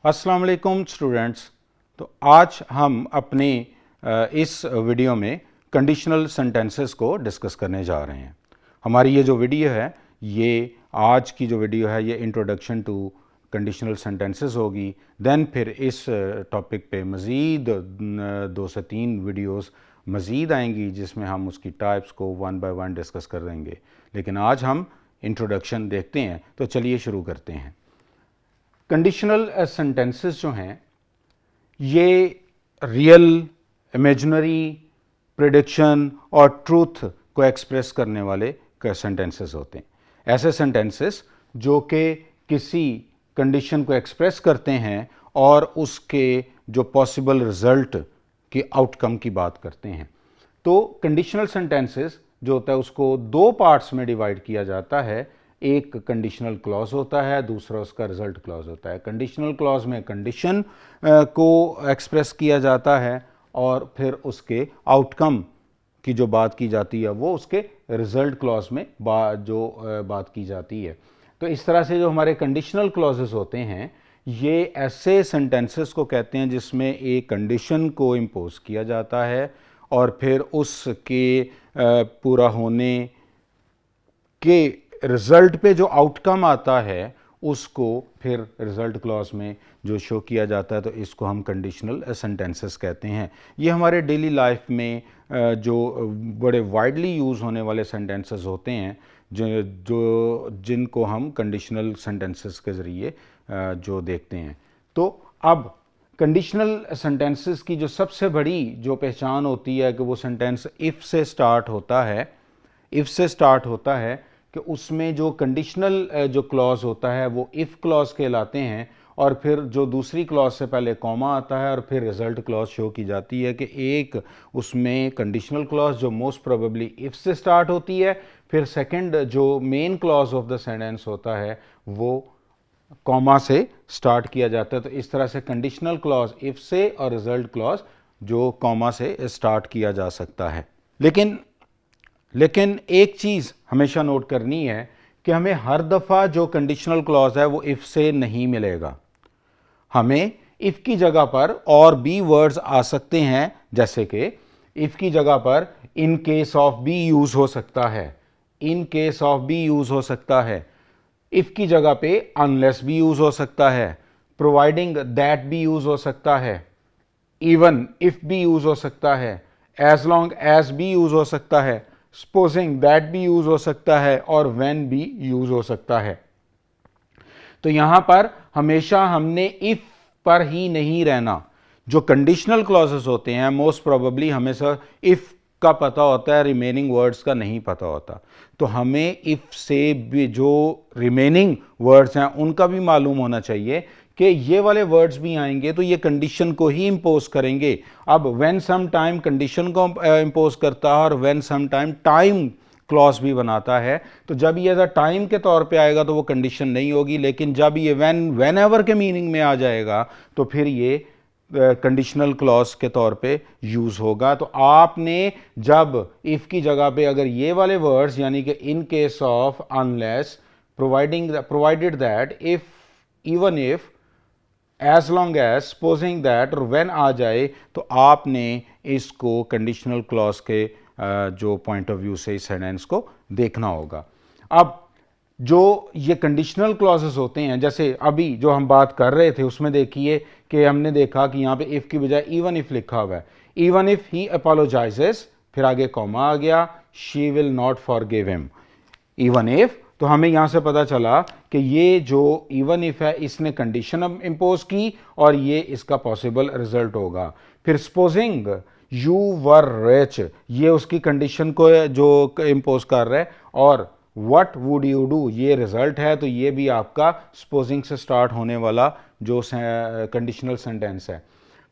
अस्सलाम वालेकुम स्टूडेंट्स। तो आज हम अपने इस वीडियो में कंडीशनल सेंटेंसेस को डिस्कस करने जा रहे हैं। हमारी ये जो वीडियो है, ये आज की जो वीडियो है ये इंट्रोडक्शन टू कंडीशनल सेंटेंसेस होगी। देन फिर इस टॉपिक पे मज़ीद 2 से 3 वीडियोस मज़ीद आएंगी जिसमें हम उसकी टाइप्स को वन बाय वन डिस्कस कर देंगे। लेकिन आज हम इंट्रोडक्शन देखते हैं, तो चलिए शुरू करते हैं। कंडीशनल सेंटेंसेस जो हैं ये रियल, इमेजिनरी, प्रेडिक्शन और ट्रूथ को एक्सप्रेस करने वाले सेंटेंसेस होते हैं। ऐसे सेंटेंसेस जो कि किसी कंडीशन को एक्सप्रेस करते हैं और उसके जो पॉसिबल रिजल्ट के आउटकम की बात करते हैं। तो कंडीशनल सेंटेंसेस जो होता है उसको दो पार्ट्स में डिवाइड किया जाता है। एक कंडीशनल क्लॉज होता है, दूसरा उसका रिजल्ट क्लॉज होता है। कंडीशनल क्लॉज में कंडीशन को एक्सप्रेस किया जाता है और फिर उसके आउटकम की जो बात की जाती है वो उसके रिजल्ट क्लॉज में बात की जाती है। तो इस तरह से जो हमारे कंडीशनल क्लॉजेस होते हैं ये ऐसे सेंटेंसेस को कहते हैं जिसमें एक कंडीशन को इम्पोज किया जाता है और फिर उसके पूरा होने के रिज़ल्ट पे जो आउटकम आता है उसको फिर रिज़ल्ट क्लॉज में जो शो किया जाता है, तो इसको हम कंडीशनल सेंटेंसेस कहते हैं। ये हमारे डेली लाइफ में जो बड़े वाइडली यूज़ होने वाले सेंटेंसेस होते हैं जिनको हम कंडीशनल सेंटेंसेस के ज़रिए जो देखते हैं। तो अब कंडीशनल सेंटेंसेस की जो सबसे बड़ी जो पहचान होती है कि वो सेंटेंस इफ़ से स्टार्ट होता है। इफ़ से स्टार्ट होता है कि उसमें जो कंडीशनल जो क्लॉज होता है वो इफ़ क्लॉज कहलाते हैं और फिर जो दूसरी क्लॉज से पहले कॉमा आता है और फिर रिजल्ट क्लॉज शो की जाती है कि एक उसमें कंडीशनल क्लॉज जो मोस्ट प्रोबेबली इफ़ से स्टार्ट होती है, फिर सेकंड जो main clause of the sentence होता है वो कॉमा से स्टार्ट किया जाता है। तो इस तरह से कंडीशनल क्लॉज इफ़ से और रिजल्ट क्लॉज जो कॉमा से स्टार्ट किया जा सकता है। लेकिन एक चीज़ हमेशा नोट करनी है कि हमें हर दफ़ा जो कंडीशनल क्लॉज है वो इफ़ से नहीं मिलेगा। हमें इफ़ की जगह पर और भी वर्ड्स आ सकते हैं, जैसे कि इफ़ की जगह पर इन केस ऑफ बी यूज़ हो सकता है, इन केस ऑफ बी यूज़ हो सकता है। इफ़ की जगह पे अनलेस भी यूज़ हो सकता है, प्रोवाइडिंग दैट भी यूज़ हो सकता है, इवन इफ़ भी यूज़ हो सकता है, एज लॉन्ग एज भी यूज़ हो सकता है, सपोजिंग दैट भी यूज हो सकता है और व्हेन भी यूज हो सकता है। तो यहां पर हमेशा हमने इफ पर ही नहीं रहना। जो कंडीशनल क्लॉजेस होते हैं मोस्ट प्रोबेबली हमेशा इफ का पता होता है, रिमेनिंग वर्ड्स का नहीं पता होता। तो हमें इफ से भी जो रिमेनिंग वर्ड्स हैं उनका भी मालूम होना चाहिए कि ये वाले वर्ड्स भी आएंगे तो ये कंडीशन को ही इंपोज करेंगे। अब व्हेन सम टाइम कंडीशन को इंपोज करता है और when some time time clause भी बनाता है। तो जब ये एज टाइम के तौर पे आएगा तो वो कंडीशन नहीं होगी, लेकिन जब ये व्हेन एवर के मीनिंग में आ जाएगा तो फिर ये कंडीशनल क्लॉज के तौर पे यूज होगा। तो आपने जब इफ की जगह पे अगर ये वाले वर्ड्स यानी कि in case of, unless, provided that, if, even if, as long as, supposing that और व्हेन आ जाए तो आपने इसको कंडीशनल क्लॉज के जो पॉइंट ऑफ व्यू से इस सेंटेंस को देखना होगा। अब जो ये कंडीशनल क्लॉजेस होते हैं, जैसे अभी जो हम बात कर रहे थे उसमें देखिए कि हमने देखा कि यहाँ पे इफ़ की बजाय इवन इफ़ लिखा हुआ है। इवन इफ़ ही अपोलोजाइजेस, फिर आगे कॉमा आ गया, she will not forgive him. Even if, तो हमें यहाँ से पता चला कि ये जो इवन इफ़ है इसने कंडीशन इम्पोज की और ये इसका पॉसिबल रिजल्ट होगा। फिर सपोजिंग यू वर रिच, ये उसकी कंडीशन को जो इम्पोज कर रहा है, और वट वुड यू डू ये रिजल्ट है। तो ये भी आपका सपोजिंग से स्टार्ट होने वाला जो कंडीशनल सेंटेंस है।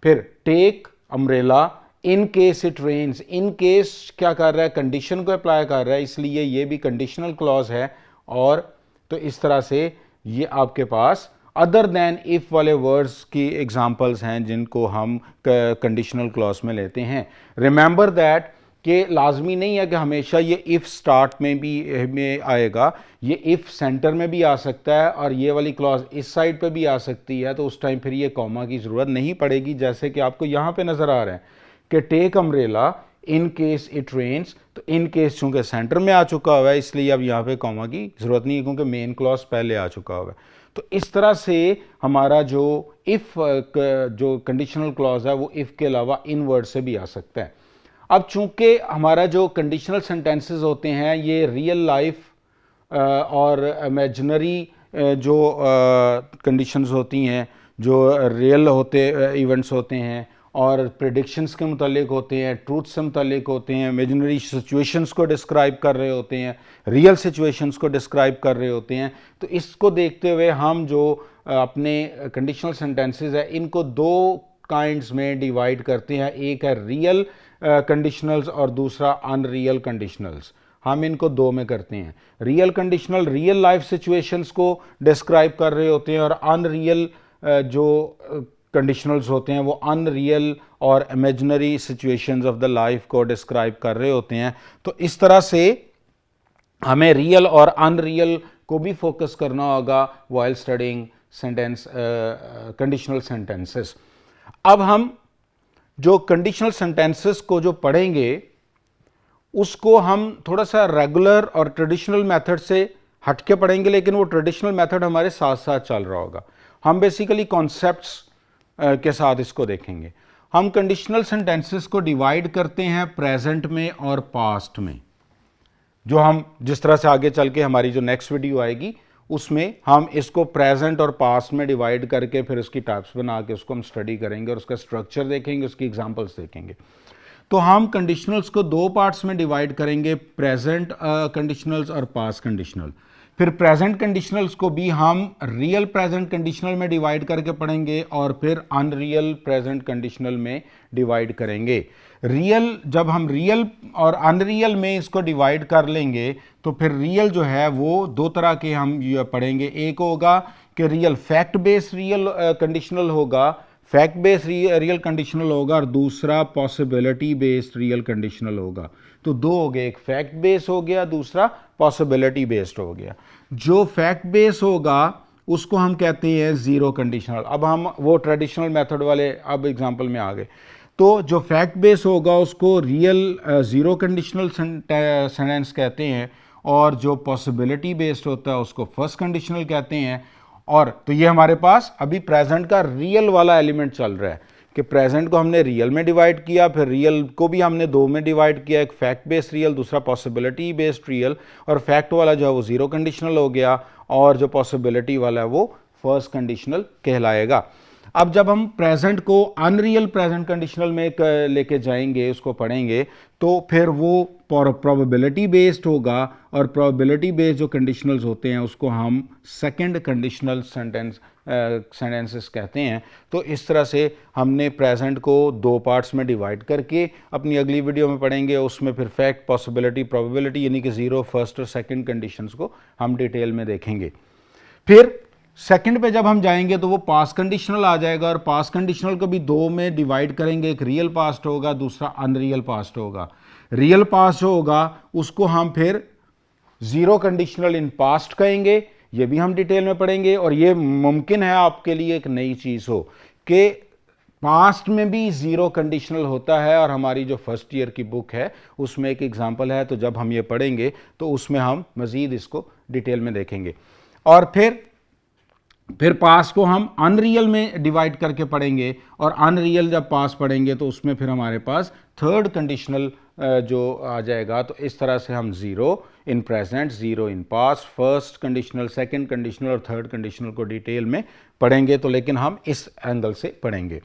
फिर take umbrella, in case it rains, in case क्या कर रहा है, कंडीशन को अप्लाई कर रहा है, इसलिए ये भी कंडीशनल क्लॉज है। और तो इस तरह से ये आपके पास अदर देन इफ वाले वर्ड्स की एग्जांपल्स हैं जिनको हम कंडीशनल क्लॉज में लेते हैं। रिमेंबर दैट कि लाजमी नहीं है कि हमेशा ये इफ़ स्टार्ट में भी में आएगा, ये इफ़ सेंटर में भी आ सकता है और ये वाली क्लॉज इस साइड पे भी आ सकती है, तो उस टाइम फिर ये कॉमा की ज़रूरत नहीं पड़ेगी, जैसे कि आपको यहाँ पे नज़र आ रहा है कि take umbrella in case it rains. तो इन केस चूँकि सेंटर में आ चुका हुआ है इसलिए अब यहाँ पे कॉमा की ज़रूरत नहीं है क्योंकि मेन क्लॉज पहले आ चुका हुआ है। तो इस तरह से हमारा जो इफ़ जो कंडीशनल क्लॉज है वो इफ़ के अलावा इन वर्ड से भी आ सकता है। अब चूंकि हमारा जो कंडीशनल सेंटेंसेस होते हैं ये रियल लाइफ और इमेजिनरी जो कंडीशंस होती हैं, जो रियल होते इवेंट्स होते हैं और प्रेडिक्शंस के मुतालिक होते हैं, ट्रूथ से मुतालिक होते हैं, इमेजिनरी सिचुएशंस को डिस्क्राइब कर रहे होते हैं, रियल सिचुएशंस को डिस्क्राइब कर रहे होते हैं। तो इसको देखते हुए हम जो अपने कंडीशनल सेंटेंसेस है इनको दो काइंड्स में डिवाइड करते हैं, एक है रियल कंडीशनल्स और दूसरा अनरियल कंडीशनल्स। हम इनको दो में करते हैं। Real conditional real life situations को डिस्क्राइब कर रहे होते हैं और अनरियल जो कंडीशनल्स होते हैं वो अनरियल और imaginary situations of the life को डिस्क्राइब कर रहे होते हैं। तो इस तरह से हमें रियल और अनरियल को भी फोकस करना होगा while studying sentence conditional sentences. अब हम जो कंडीशनल सेंटेंसेस को जो पढ़ेंगे उसको हम थोड़ा सा रेगुलर और ट्रेडिशनल मेथड से हटके पढ़ेंगे, लेकिन वो ट्रेडिशनल मेथड हमारे साथ साथ चल रहा होगा। हम बेसिकली कॉन्सेप्ट्स के साथ इसको देखेंगे। हम कंडीशनल सेंटेंसेस को डिवाइड करते हैं प्रेजेंट में और पास्ट में, जो हम जिस तरह से आगे चल के हमारी जो नेक्स्ट वीडियो आएगी उसमें हम इसको प्रेजेंट और पास्ट में डिवाइड करके फिर उसकी टाइप्स बना के उसको हम स्टडी करेंगे और उसका स्ट्रक्चर देखेंगे, उसकी एग्जांपल्स देखेंगे। तो हम कंडीशनल्स को दो पार्ट्स में डिवाइड करेंगे, प्रेजेंट कंडीशनल्स और पास्ट कंडीशनल। फिर प्रेजेंट कंडीशनल्स को भी हम रियल प्रेजेंट कंडीशनल में डिवाइड करके पढ़ेंगे और फिर अनरियल प्रेजेंट कंडीशनल में डिवाइड करेंगे। रियल जब हम रियल और अनरियल में इसको डिवाइड कर लेंगे तो फिर रियल जो है वो दो तरह के हम पढ़ेंगे। एक होगा कि real fact based real conditional होगा, फैक्ट बेस्ड रियल कंडीशनल होगा, और दूसरा पॉसिबिलिटी बेस्ड रियल कंडीशनल होगा। तो दो हो गए, एक फैक्ट बेस्ड हो गया, दूसरा पॉसिबिलिटी बेस्ड हो गया। जो फैक्ट बेस्ड होगा उसको हम कहते हैं जीरो कंडीशनल। अब हम वो ट्रेडिशनल मेथड वाले अब एग्जांपल में आ गए। तो जो फैक्ट बेस होगा उसको रियल ज़ीरो कंडीशनल सेंटेंस कहते हैं और जो पॉसिबिलिटी बेस्ड होता है उसको फर्स्ट कंडीशनल कहते हैं। और तो ये हमारे पास अभी प्रेजेंट का रियल वाला एलिमेंट चल रहा है कि प्रेजेंट को हमने रियल में डिवाइड किया, फिर रियल को भी हमने दो में डिवाइड किया, एक फैक्ट बेस्ड रियल, दूसरा पॉसिबिलिटी बेस्ड रियल। और फैक्ट वाला जो है वो ज़ीरो कंडीशनल हो गया और जो पॉसिबिलिटी वाला है वो फर्स्ट कंडीशनल कहलाएगा। अब जब हम प्रेजेंट को अनरियल प्रेजेंट कंडीशनल में लेके जाएंगे, उसको पढ़ेंगे, तो फिर वो प्रोबेबिलिटी बेस्ड होगा और प्रोबेबिलिटी बेस्ड जो कंडीशनल्स होते हैं उसको हम सेकंड कंडीशनल सेंटेंसेस कहते हैं। तो इस तरह से हमने प्रेजेंट को दो पार्ट्स में डिवाइड करके अपनी अगली वीडियो में पढ़ेंगे। उसमें फिर फैक्ट, पॉसिबिलिटी, प्रोबेबिलिटी यानी कि ज़ीरो, फर्स्ट और सेकंड कंडीशंस को हम डिटेल में देखेंगे। फिर सेकंड पे जब हम जाएंगे तो वो पास्ट कंडीशनल आ जाएगा और पास्ट कंडीशनल को भी दो में डिवाइड करेंगे, एक रियल पास्ट होगा, दूसरा अनरियल पास्ट होगा। रियल पास्ट होगा उसको हम फिर जीरो कंडीशनल इन पास्ट कहेंगे, ये भी हम डिटेल में पढ़ेंगे। और ये मुमकिन है आपके लिए एक नई चीज़ हो कि पास्ट में भी ज़ीरो कंडीशनल होता है, और हमारी जो फर्स्ट ईयर की बुक है उसमें एक एग्जाम्पल है। तो जब हम ये पढ़ेंगे तो उसमें हम मज़ीद इसको डिटेल में देखेंगे। और फिर पास को हम अनरियल में डिवाइड करके पढ़ेंगे और अनरियल जब पास पढ़ेंगे तो उसमें फिर हमारे पास थर्ड कंडीशनल जो आ जाएगा। तो इस तरह से हम zero in present, zero in past, first conditional, second conditional और थर्ड कंडीशनल को डिटेल में पढ़ेंगे। तो लेकिन हम इस एंगल से पढ़ेंगे।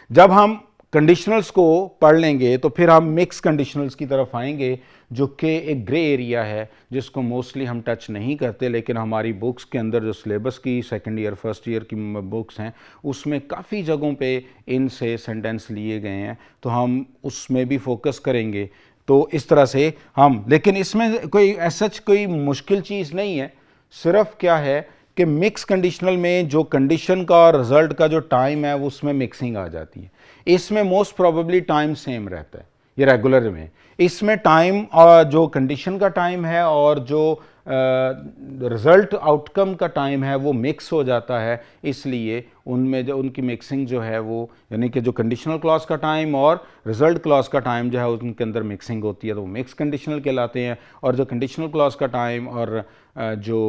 जब हम कंडीशनल्स को पढ़ लेंगे तो फिर हम मिक्स कंडीशनल्स की तरफ आएंगे, जो कि एक ग्रे एरिया है जिसको मोस्टली हम टच नहीं करते, लेकिन हमारी बुक्स के अंदर जो सिलेबस की सेकंड ईयर फर्स्ट ईयर की बुक्स हैं उसमें काफ़ी जगहों पे इनसे सेंटेंस लिए गए हैं, तो हम उसमें भी फोकस करेंगे। तो इस तरह से हम, लेकिन इसमें कोई सच कोई मुश्किल चीज़ नहीं है, सिर्फ क्या है कि मिक्स कंडीशनल में जो कंडीशन का और रिजल्ट का जो टाइम है वो उसमें मिक्सिंग आ जाती है। इसमें मोस्ट प्रोबेबली टाइम सेम रहता है, ये रेगुलर में। इसमें टाइम जो कंडीशन का टाइम है और जो रिज़ल्ट आउटकम का टाइम है वो मिक्स हो जाता है, इसलिए उनमें जो उनकी मिक्सिंग जो है वो, यानी कि जो कंडीशनल क्लॉज का टाइम और रिज़ल्ट क्लॉज का टाइम जो है उनके अंदर मिक्सिंग होती है, तो वो मिक्स कंडीशनल कहलाते हैं। और जो कंडीशनल क्लॉज का टाइम और जो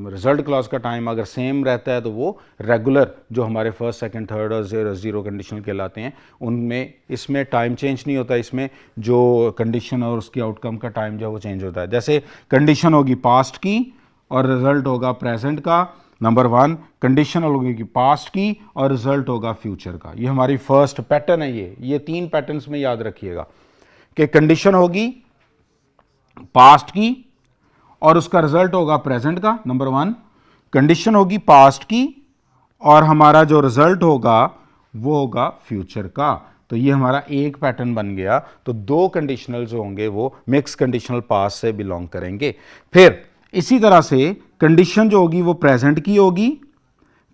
रिज़ल्ट क्लॉज का टाइम अगर सेम रहता है तो वो रेगुलर, जो हमारे फर्स्ट सेकंड थर्ड और ज़ीरो कंडीशनल कहलाते हैं, उनमें इसमें टाइम चेंज नहीं होता, इसमें जो कंडीशन और उसकी आउटकम का टाइम जो है वो चेंज होता है। जैसे कंडीशन होगी पास्ट की और रिजल्ट होगा प्रेजेंट का, नंबर 1 कंडीशन होगी पास्ट की और रिजल्ट होगा फ्यूचर का। ये हमारी फर्स्ट पैटर्न है। ये 3 पैटर्न्स में याद रखिएगा कि कंडीशन होगी पास्ट की और उसका रिजल्ट होगा प्रेजेंट का, नंबर 1। कंडीशन होगी पास्ट की और हमारा जो रिजल्ट होगा वो होगा फ्यूचर का। तो ये हमारा एक पैटर्न बन गया। तो 2 कंडीशनल जो होंगे वो मिक्स कंडीशनल पास्ट से बिलोंग करेंगे। फिर इसी तरह से कंडीशन जो होगी वो प्रेजेंट की होगी,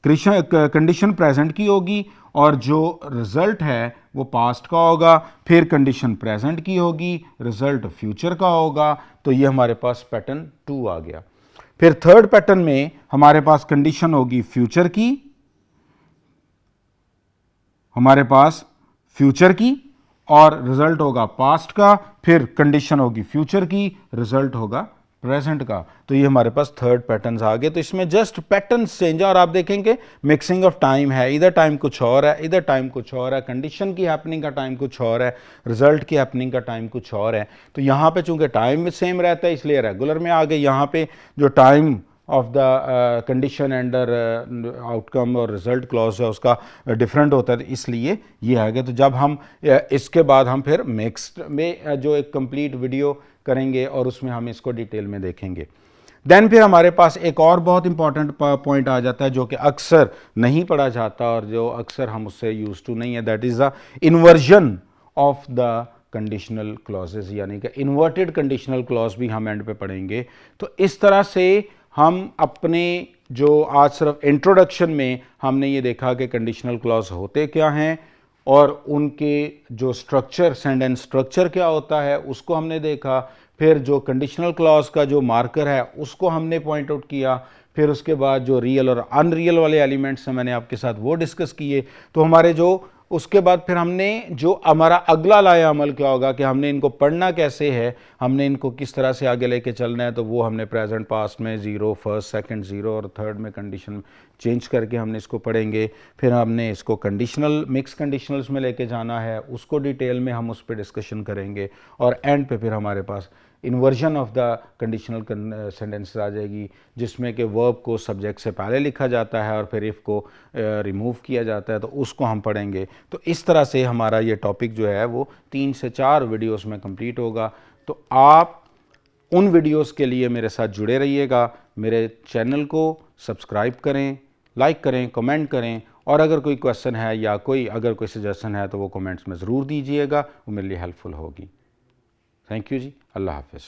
कंडीशन प्रेजेंट की होगी और जो रिजल्ट है वो पास्ट का होगा। फिर कंडीशन प्रेजेंट की होगी, रिजल्ट फ्यूचर का होगा। तो ये हमारे पास पैटर्न 2 आ गया। फिर थर्ड पैटर्न में हमारे पास कंडीशन होगी फ्यूचर की, हमारे पास फ्यूचर की और रिजल्ट होगा पास्ट का। फिर कंडीशन होगी फ्यूचर की, रिजल्ट होगा प्रेजेंट का। तो ये हमारे पास थर्ड पैटर्न्स आ गए। तो इसमें जस्ट पैटर्न चेंज है और आप देखेंगे मिक्सिंग ऑफ टाइम है, इधर टाइम कुछ और है, इधर टाइम कुछ और है, कंडीशन की हैपनिंग का टाइम कुछ और है, रिजल्ट की हैपनिंग का टाइम कुछ और है। तो यहाँ पे चूंकि टाइम सेम रहता है इसलिए रेगुलर में आ गए। यहाँ पे जो time of the condition and outcome और रिजल्ट क्लॉज है उसका डिफरेंट होता है, तो इसलिए ये आ गया। तो जब हम इसके बाद हम फिर नेक्स्ट में जो एक कंप्लीट वीडियो करेंगे और उसमें हम इसको डिटेल में देखेंगे। देन फिर हमारे पास एक और बहुत इंपॉर्टेंट पॉइंट आ जाता है जो कि अक्सर नहीं पढ़ा जाता और जो अक्सर हम उससे यूज टू नहीं है, that is the inversion of the conditional clauses, यानी कि इन्वर्टेड कंडीशनल क्लॉज भी हम एंड पे पढ़ेंगे। तो इस तरह से हम अपने जो आज सिर्फ इंट्रोडक्शन में हमने ये देखा कि कंडीशनल क्लॉज होते क्या हैं और उनके जो स्ट्रक्चर, सेंटेंस स्ट्रक्चर क्या होता है उसको हमने देखा। फिर जो कंडीशनल क्लॉज का जो मार्कर है उसको हमने पॉइंट आउट किया। फिर उसके बाद जो रियल और अनरियल वाले एलिमेंट्स हैं मैंने आपके साथ वो डिस्कस किए। तो हमारे जो उसके बाद फिर हमने जो हमारा अगला लाया अमल क्या होगा कि हमने इनको पढ़ना कैसे है, हमने इनको किस तरह से आगे लेके चलना है। तो वो हमने प्रेजेंट पास्ट में 0, फर्स्ट सेकंड 0 और थर्ड में कंडीशन चेंज करके हमने इसको पढ़ेंगे। फिर हमने इसको कंडीशनल मिक्स कंडीशनल्स में लेके जाना है, उसको डिटेल में हम उस पर डिस्कशन करेंगे। और एंड पे फिर हमारे पास inversion of the conditional sentences आ जाएगी जिसमें कि वर्ब को सब्जेक्ट से पहले लिखा जाता है और फिर इफ़ को रिमूव किया जाता है, तो उसको हम पढ़ेंगे। तो इस तरह से हमारा ये टॉपिक जो है वो 3 से 4 वीडियोस में कंप्लीट होगा। तो आप उन वीडियोस के लिए मेरे साथ जुड़े रहिएगा। मेरे चैनल को सब्सक्राइब करें, लाइक करें, कमेंट करें और अगर कोई क्वेश्चन है या अगर कोई सजेशन है तो वो कमेंट्स में ज़रूर दीजिएगा, वो मेरे लिए हेल्पफुल होगी। थैंक यू जी, अल्लाह हाफिज़।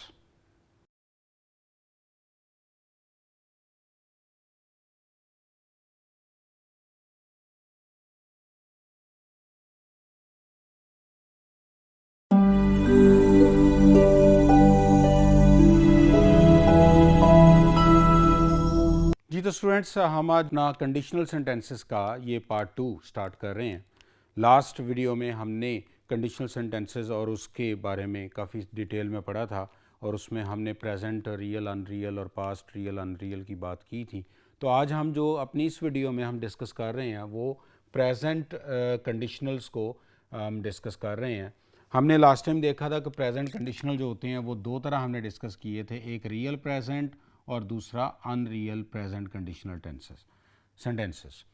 जी तो स्टूडेंट्स, हम आज अपना कंडीशनल सेंटेंसेस का ये पार्ट 2 स्टार्ट कर रहे हैं। लास्ट वीडियो में हमने कंडीशनल सेंटेंसेस और उसके बारे में काफ़ी डिटेल में पढ़ा था और उसमें हमने प्रेजेंट, रियल, अनरियल और पास्ट, रियल, अनरियल की बात की थी। तो आज हम जो अपनी इस वीडियो में हम डिस्कस कर रहे हैं वो प्रेजेंट कंडीशनल्स को हम डिस्कस कर रहे हैं। हमने लास्ट टाइम देखा था कि प्रेजेंट कंडीशनल जो होते हैं वो 2 तरह हमने डिस्कस किए थे, एक रियल प्रेजेंट और दूसरा अनरियल प्रेजेंट कंडीशनल सेंटेंसेस।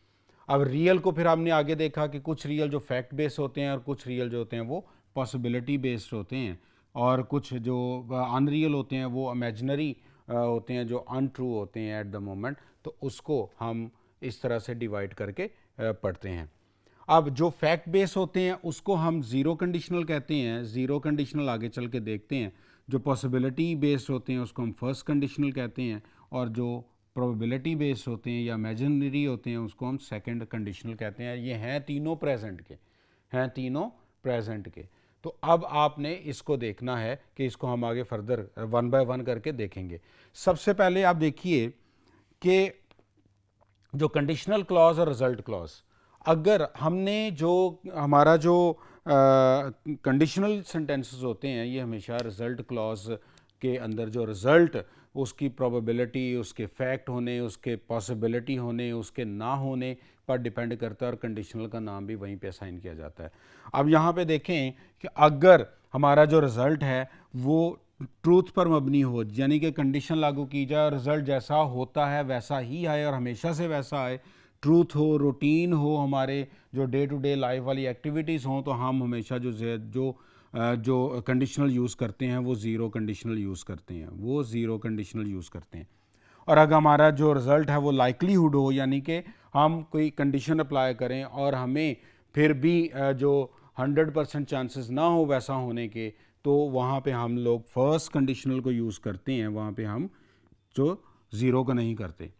अब रियल को फिर हमने आगे देखा कि कुछ रियल जो फैक्ट बेस्ड होते हैं और कुछ रियल जो होते हैं वो पॉसिबिलिटी बेस्ड होते हैं और कुछ जो अनरियल होते हैं वो इमेजिनरी होते हैं, जो अनट्रू होते हैं एट द मोमेंट। तो उसको हम इस तरह से डिवाइड करके पढ़ते हैं। अब जो फैक्ट बेस होते हैं उसको हम ज़ीरो कंडीशनल कहते हैं, ज़ीरो कंडीशनल आगे चल के देखते हैं। जो पॉसिबिलिटी बेस्ड होते हैं उसको हम फर्स्ट कंडीशनल कहते हैं और जो प्रोबेबिलिटी बेस्ड होते हैं या इमेजिनरी होते हैं उसको हम सेकंड कंडीशनल कहते हैं। ये हैं तीनों प्रेजेंट के। तो अब आपने इसको देखना है कि इसको हम आगे फर्दर 1 बाय 1 करके देखेंगे। सबसे पहले आप देखिए कि जो कंडीशनल क्लॉज और रिजल्ट क्लॉज, अगर हमने जो हमारा जो कंडीशनल सेंटेंसेस होते हैं ये हमेशा रिजल्ट क्लॉज के अंदर जो रिजल्ट, उसकी प्रोबेबिलिटी, उसके फैक्ट होने, उसके पॉसिबिलिटी होने, उसके ना होने पर डिपेंड करता है और कंडीशनल का नाम भी वहीं पे असाइन किया जाता है। अब यहाँ पे देखें कि अगर हमारा जो रिज़ल्ट है वो ट्रूथ पर मबनी हो, यानी कि कंडीशन लागू की जाए, रिज़ल्ट जैसा होता है वैसा ही आए और हमेशा से वैसा आए, ट्रूथ हो, रूटीन हो, हमारे जो डे टू डे लाइफ वाली एक्टिविटीज़ हों, तो हम हमेशा जो कंडीशनल यूज़ करते हैं वो ज़ीरो कंडीशनल यूज़ करते हैं, वो ज़ीरो कंडीशनल यूज़ करते हैं। और अगर हमारा जो रिज़ल्ट है वो लाइकलीहुड हो, यानी कि हम कोई कंडीशन अप्लाई करें और हमें फिर भी जो 100% चांसेस ना हो वैसा होने के, तो वहाँ पे हम लोग फर्स्ट कंडीशनल को यूज़ करते हैं, वहाँ पे हम जो ज़ीरो को नहीं करते।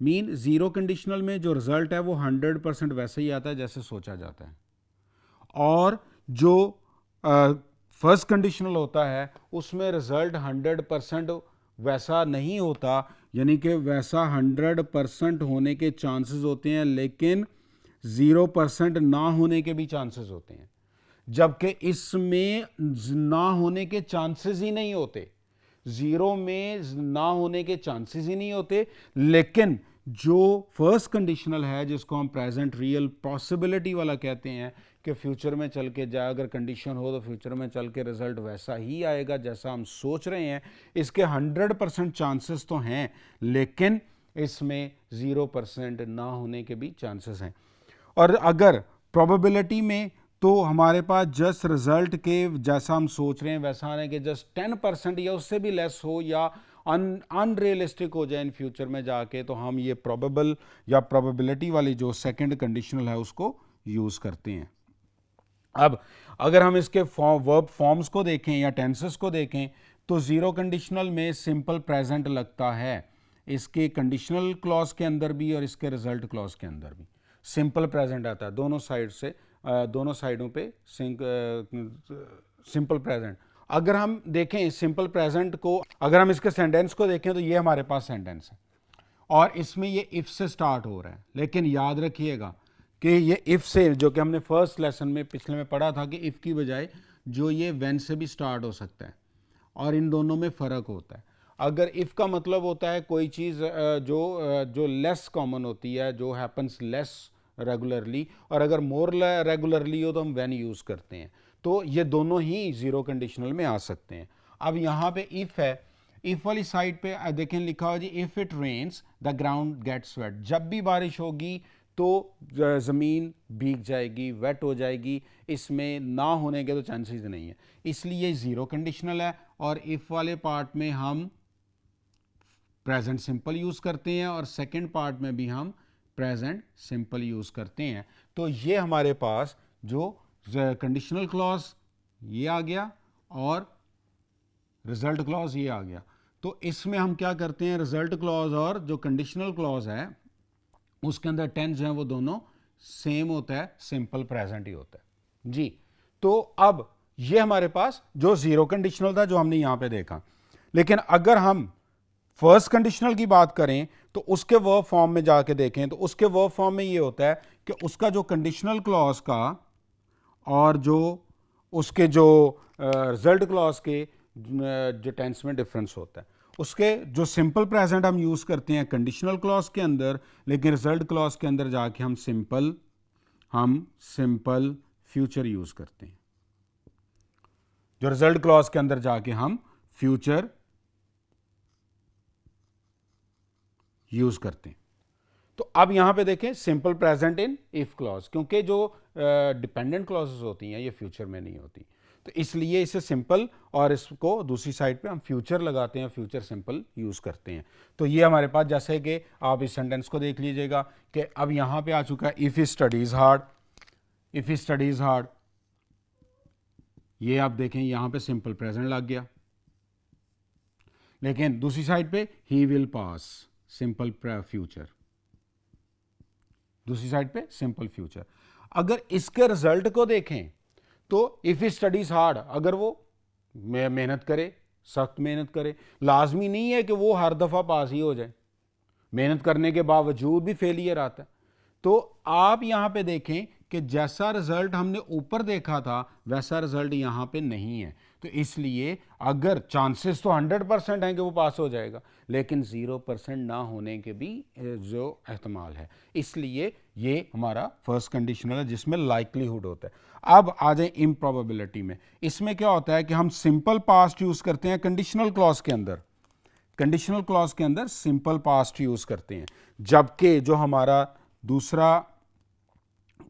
मीन ज़ीरो कंडीशनल में जो रिज़ल्ट है वो 100% वैसा ही आता है जैसे सोचा जाता है, और जो फर्स्ट कंडीशनल होता है उसमें रिज़ल्ट 100% वैसा नहीं होता, यानी कि वैसा 100% होने के चांसेस होते हैं लेकिन 0% ना होने के भी चांसेस होते हैं, जबकि इसमें ना होने के चांसेस ही नहीं होते, ज़ीरो में ना होने के चांसेस ही नहीं होते, लेकिन जो फर्स्ट कंडीशनल है जिसको हम प्रेजेंट रियल पॉसिबिलिटी वाला कहते हैं कि फ्यूचर में चल के जाए, अगर कंडीशन हो तो फ्यूचर में चल के रिजल्ट वैसा ही आएगा जैसा हम सोच रहे हैं, इसके 100% चांसेस तो हैं लेकिन इसमें 0% ना होने के भी चांसेस हैं। और अगर प्रोबेबिलिटी में तो हमारे पास जस्ट रिजल्ट के जैसा हम सोच रहे हैं वैसा आने के जस्ट 10% या उससे भी लेस हो या अनरियलिस्टिक हो जाए इन फ्यूचर में जाके, तो हम ये प्रोबेबल या प्रोबेबिलिटी वाली जो सेकंड कंडीशनल है उसको यूज़ करते हैं। अब अगर हम इसके वर्ब फॉर्म्स को देखें या टेंसेस को देखें तो ज़ीरो कंडीशनल में सिंपल प्रेजेंट लगता है, इसके कंडीशनल क्लॉज के अंदर भी और इसके रिजल्ट क्लॉज के अंदर भी सिंपल प्रेजेंट आता है, दोनों साइड से दोनों साइडों पे सिंपल प्रेजेंट। अगर हम देखें सिंपल प्रेजेंट को, अगर हम इसके सेंटेंस को देखें तो ये हमारे पास सेंटेंस है और इसमें ये इफ़ से स्टार्ट हो रहा है, लेकिन याद रखिएगा कि ये इफ़ से, जो कि हमने फर्स्ट लेसन में पिछले में पढ़ा था कि इफ़ की बजाय जो ये व्हेन से भी स्टार्ट हो सकता है और इन दोनों में फ़र्क होता है। अगर इफ़ का मतलब होता है कोई चीज़ जो लेस कॉमन होती है, जो हैपन्स लेस रेगुलरली, और अगर मोर रेगुलरली हो तो हम व्हेन यूज़ करते हैं, तो ये दोनों ही ज़ीरो कंडीशनल में आ सकते हैं। अब यहाँ पे इफ़ है, इफ़ वाली साइड पे देखें लिखा हो जी if it rains the ground gets wet, जब भी बारिश होगी तो ज़मीन भीग जाएगी, वेट हो जाएगी, इसमें ना होने के तो चांसेस नहीं है, इसलिए ज़ीरो कंडीशनल है। और इफ़ वाले पार्ट में हम प्रेजेंट सिंपल यूज़ करते हैं और सेकंड पार्ट में भी हम प्रेजेंट सिंपल यूज़ करते हैं। तो ये हमारे पास जो कंडीशनल क्लॉज ये आ गया और रिजल्ट क्लॉज ये आ गया। तो इसमें हम क्या करते हैं, रिजल्ट क्लॉज और जो कंडीशनल क्लॉज है उसके अंदर टेंस जो है वो दोनों सेम होता है, सिंपल प्रेजेंट ही होता है जी। तो अब ये हमारे पास जो ज़ीरो कंडीशनल था जो हमने यहां पे देखा, लेकिन अगर हम फर्स्ट कंडीशनल की बात करें तो उसके वर्ब फॉर्म में जाके देखें तो उसके वर्ब फॉर्म में ये होता है कि उसका जो कंडीशनल क्लॉज का और जो उसके जो रिजल्ट क्लॉज के जो टेंस में डिफरेंस होता है। उसके जो सिंपल प्रेजेंट हम यूज़ करते हैं कंडीशनल क्लॉज के अंदर, लेकिन रिजल्ट क्लॉज के अंदर जाके हम सिंपल फ्यूचर यूज़ करते हैं, जो रिजल्ट क्लॉज के अंदर जाके हम फ्यूचर यूज़ करते हैं। तो अब यहां पे देखें simple present in if clause, क्योंकि जो डिपेंडेंट क्लॉजेस होती हैं ये फ्यूचर में नहीं होती, तो इसलिए इसे सिंपल और इसको दूसरी साइड पे हम फ्यूचर लगाते हैं, फ्यूचर सिंपल यूज़ करते हैं। तो ये हमारे पास, जैसे कि आप इस सेंटेंस को देख लीजिएगा कि अब यहाँ पे आ चुका है if he studies hard, if he studies hard, ये आप देखें यहाँ पे सिंपल प्रेजेंट लग गया, लेकिन दूसरी साइड पे he will pass, simple future, दूसरी साइड पे सिंपल फ्यूचर। अगर इसके रिजल्ट को देखें तो इफ़ ही स्टडीज हार्ड, अगर वो मेहनत करे, सख्त मेहनत करे, लाजमी नहीं है कि वो हर दफ़ा पास ही हो जाए, मेहनत करने के बावजूद भी फेलियर आता है। तो आप यहाँ पे देखें कि जैसा रिजल्ट हमने ऊपर देखा था वैसा रिजल्ट यहाँ पे नहीं है। तो इसलिए अगर चांसेस तो 100% हैं कि वो पास हो जाएगा, लेकिन 0% ना होने के भी जो एहतमाल है, इसलिए ये हमारा फर्स्ट कंडीशनल है जिसमें लाइकलीहुड होता है। अब आ जाए इम्प्रॉबेबिलिटी में। इसमें क्या होता है कि हम सिंपल पास्ट यूज़ करते हैं कंडीशनल क्लॉज के अंदर, कंडीशनल क्लॉज के अंदर सिंपल पास्ट यूज़ करते हैं, जबकि जो हमारा दूसरा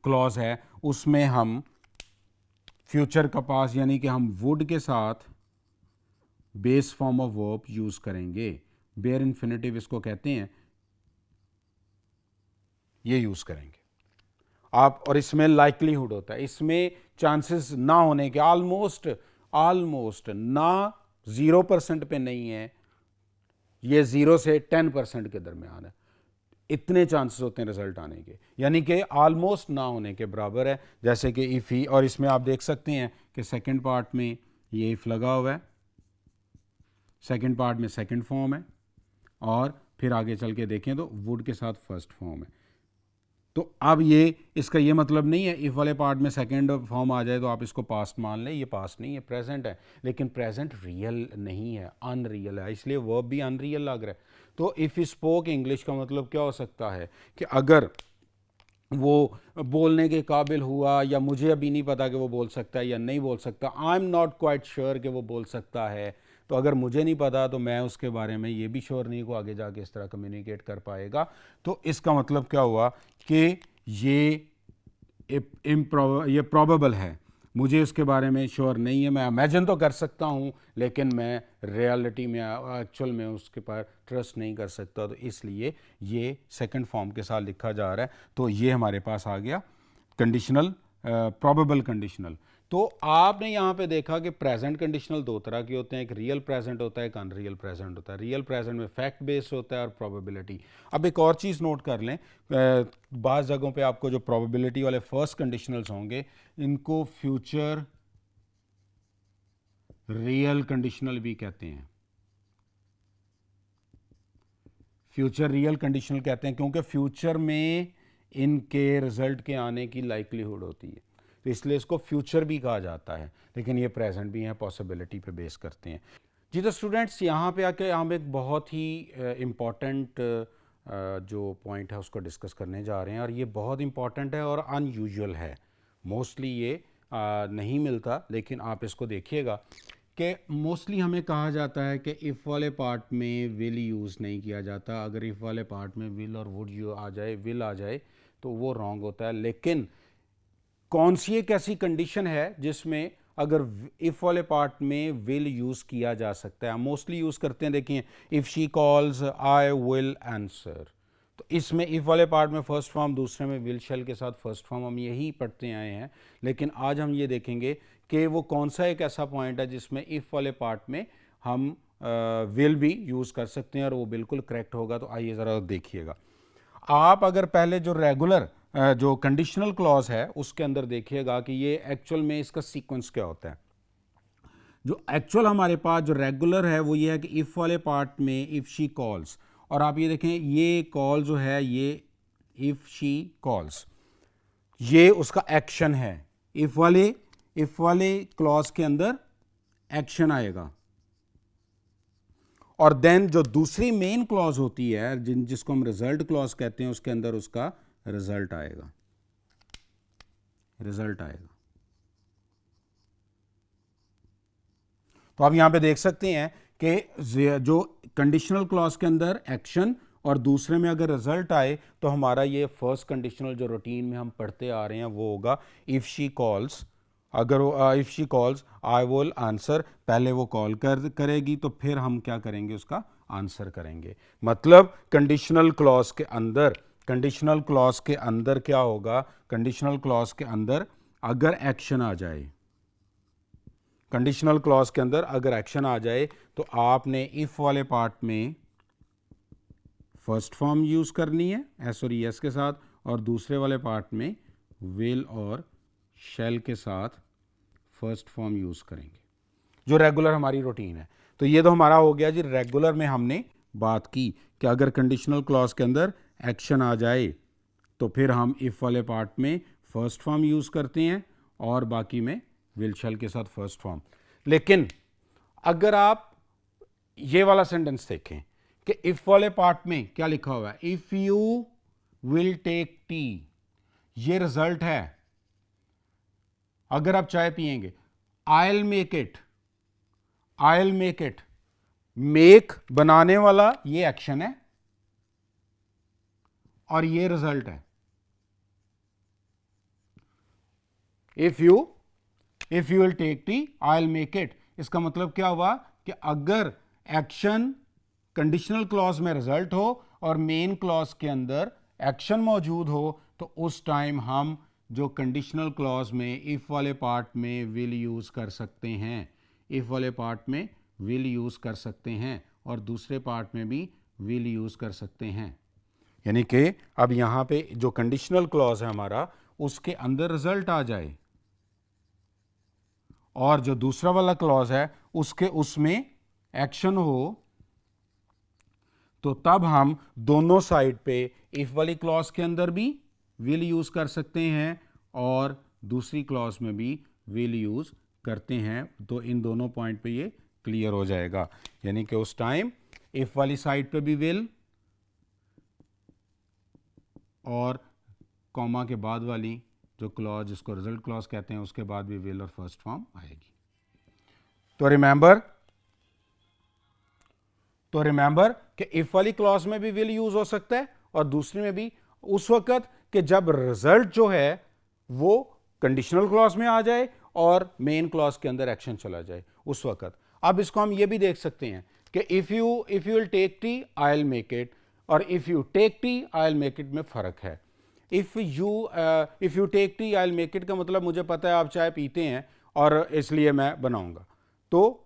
क्लॉज है उसमें हम फ्यूचर का पास्ट यानी कि हम वुड के साथ base form of verb use करेंगे, बेयर इन्फिनेटिव इसको कहते हैं, ये यूज करेंगे आप। और इसमें लाइकलीहुड होता है, इसमें चांसेस ना होने के ऑलमोस्ट ना 0% पे नहीं है, ये 0 से 10% के दरमियान है, इतने चांसेस होते हैं रिजल्ट आने के, यानी कि ऑलमोस्ट ना होने के बराबर है। जैसे कि इफ़ ही, और इसमें आप देख सकते हैं कि सेकंड पार्ट में ये इफ़ लगा हुआ है, सेकंड पार्ट में सेकंड फॉर्म है, और फिर आगे चल के देखें तो वुड के साथ फर्स्ट फॉर्म है। तो अब ये इसका ये मतलब नहीं है इफ़ वाले पार्ट में सेकंड फॉर्म आ जाए तो आप इसको पास्ट मान लें, ये पास्ट नहीं है, प्रेजेंट है, लेकिन प्रेजेंट रियल नहीं है, अनरियल है, इसलिए वर्ब भी अनरियल लग रहा है। तो इफ़ ही स्पोक इंग्लिश का मतलब क्या हो सकता है कि अगर वो बोलने के काबिल हुआ, या मुझे अभी नहीं पता कि वो बोल सकता है या नहीं बोल सकता, आई एम नॉट क्वाइट श्योर कि वो बोल सकता है, तो अगर मुझे नहीं पता तो मैं उसके बारे में ये भी श्योर नहीं को आगे जाके इस तरह कम्युनिकेट कर पाएगा। तो इसका मतलब क्या हुआ कि ये प्रोबेबल है, मुझे इसके बारे में श्योर नहीं है, मैं इमेजिन तो कर सकता हूँ लेकिन मैं रियलिटी में एक्चुअल में उसके पर ट्रस्ट नहीं कर सकता, तो इसलिए ये सेकंड फॉर्म के साथ लिखा जा रहा है। तो ये हमारे पास आ गया कंडीशनल, प्रोबेबल कंडीशनल। तो आपने यहाँ पे देखा कि प्रेजेंट कंडीशनल दो तरह के होते हैं, एक रियल प्रेजेंट होता है, एक अनरियल प्रेजेंट होता है। रियल प्रेजेंट में फैक्ट बेस्ड होता है और प्रोबेबिलिटी। अब एक और चीज़ नोट कर लें, बाज़ जगहों पे आपको जो प्रोबेबिलिटी वाले फर्स्ट कंडीशनल्स होंगे इनको फ्यूचर रियल कंडीशनल भी कहते हैं, फ्यूचर रियल कंडीशनल कहते हैं, क्योंकि फ्यूचर में इनके रिजल्ट के आने की लाइकलीहुड होती है, तो इसलिए इसको फ्यूचर भी कहा जाता है, लेकिन ये प्रेजेंट भी है, पॉसिबिलिटी पे बेस करते हैं। जी तो स्टूडेंट्स, यहाँ पे आके हम एक बहुत ही इम्पॉर्टेंट जो पॉइंट है उसको डिस्कस करने जा रहे हैं, और ये बहुत इम्पॉर्टेंट है और अनयूजुअल है, मोस्टली ये नहीं मिलता, लेकिन आप इसको देखिएगा कि मोस्टली हमें कहा जाता है कि इफ़ वाले पार्ट में विल यूज़ नहीं किया जाता, अगर इफ़ वाले पार्ट में विल और वुड यू आ जाए, विल आ जाए तो वो रॉन्ग होता है। लेकिन कौन सी एक ऐसी कंडीशन है जिसमें अगर इफ़ वाले पार्ट में विल यूज़ किया जा सकता है? हम मोस्टली यूज़ करते हैं, देखिए, if she calls I will answer, तो इसमें इफ़ वाले पार्ट में फर्स्ट फॉर्म, दूसरे में विल शेल के साथ फर्स्ट फॉर्म, हम यही पढ़ते आए हैं। लेकिन आज हम ये देखेंगे कि वो कौन सा एक ऐसा पॉइंट है जिसमें इफ़ वाले पार्ट में हम विल भी यूज़ कर सकते हैं और वो बिल्कुल करेक्ट होगा। तो आइए ज़रा देखिएगा। आप अगर पहले जो रेगुलर जो कंडीशनल क्लॉज है उसके अंदर देखिएगा कि ये एक्चुअल में इसका सीक्वेंस क्या होता है। जो एक्चुअल हमारे पास जो रेगुलर है वो ये है कि इफ़ वाले पार्ट में इफ़ शी कॉल्स, और आप ये देखें ये कॉल जो है ये इफ़ शी कॉल्स, ये उसका एक्शन है। इफ़ वाले क्लॉज के अंदर एक्शन आएगा, और देन जो दूसरी मेन क्लॉज होती है जिसको हम रिजल्ट क्लॉज कहते हैं, उसके अंदर उसका रिजल्ट आएगा, तो आप यहां पे देख सकते हैं कि जो कंडीशनल क्लॉज के अंदर एक्शन और दूसरे में अगर रिजल्ट आए तो हमारा ये फर्स्ट कंडीशनल जो रूटीन में हम पढ़ते आ रहे हैं वो होगा इफ़ शी कॉल्स। अगर if she calls I will answer, पहले वो कॉल करेगी तो फिर हम क्या करेंगे, उसका आंसर करेंगे। मतलब कंडीशनल क्लॉज के अंदर क्या होगा, कंडीशनल क्लॉज के अंदर अगर एक्शन आ जाए, कंडीशनल क्लॉज के अंदर अगर एक्शन आ जाए तो आपने इफ़ वाले पार्ट में फर्स्ट फॉर्म यूज़ करनी है एस और एस के साथ, और दूसरे वाले पार्ट में विल और शैल के साथ फर्स्ट फॉर्म यूज़ करेंगे, जो रेगुलर हमारी रूटीन है। तो ये तो हमारा हो गया जी, रेगुलर में हमने बात की कि अगर कंडीशनल क्लॉज के अंदर एक्शन आ जाए तो फिर हम इफ़ वाले पार्ट में फर्स्ट फॉर्म यूज़ करते हैं और बाकी में विल शैल के साथ फर्स्ट फॉर्म। लेकिन अगर आप ये वाला सेंटेंस देखें कि इफ़ वाले पार्ट में क्या लिखा हुआ है, if you will take tea, ये रिजल्ट है। अगर आप चाय पिएंगे, I'll make it, I'll make it, make बनाने वाला ये एक्शन है और ये रिजल्ट है। If you will take tea, I'll make it, इसका मतलब क्या हुआ कि अगर एक्शन कंडीशनल क्लॉज में रिजल्ट हो और मेन क्लॉज के अंदर एक्शन मौजूद हो तो उस टाइम हम जो कंडीशनल क्लॉज में इफ वाले पार्ट में विल यूज कर सकते हैं, इफ वाले पार्ट में विल यूज कर सकते हैं और दूसरे पार्ट में भी विल यूज कर सकते हैं। यानी कि अब यहां पे जो कंडीशनल क्लॉज है हमारा, उसके अंदर रिजल्ट आ जाए और जो दूसरा वाला क्लॉज है उसमें एक्शन हो, तो तब हम दोनों साइड पे इफ वाली क्लॉज के अंदर भी विल यूज कर सकते हैं और दूसरी क्लॉज में भी विल यूज करते हैं। तो इन दोनों पॉइंट पे ये क्लियर हो जाएगा। यानी कि उस टाइम इफ वाली साइड पे भी विल और कॉमा के बाद वाली जो क्लॉज जिसको रिजल्ट क्लॉज कहते हैं उसके बाद भी विल और फर्स्ट फॉर्म आएगी। तो रिमेंबर कि इफ वाली क्लॉज में भी विल यूज हो सकता है और दूसरी में भी उस वक्त कि जब रिजल्ट जो है वो कंडीशनल क्लॉज में आ जाए और मेन क्लॉज के अंदर एक्शन चला जाए उस वक्त। अब इसको हम ये भी देख सकते हैं कि if you will take tea, I will make it, और if you take tea, I will make it में फर्क है। If you take tea, I will make it का मतलब मुझे पता है आप चाय पीते हैं और इसलिए मैं बनाऊंगा, तो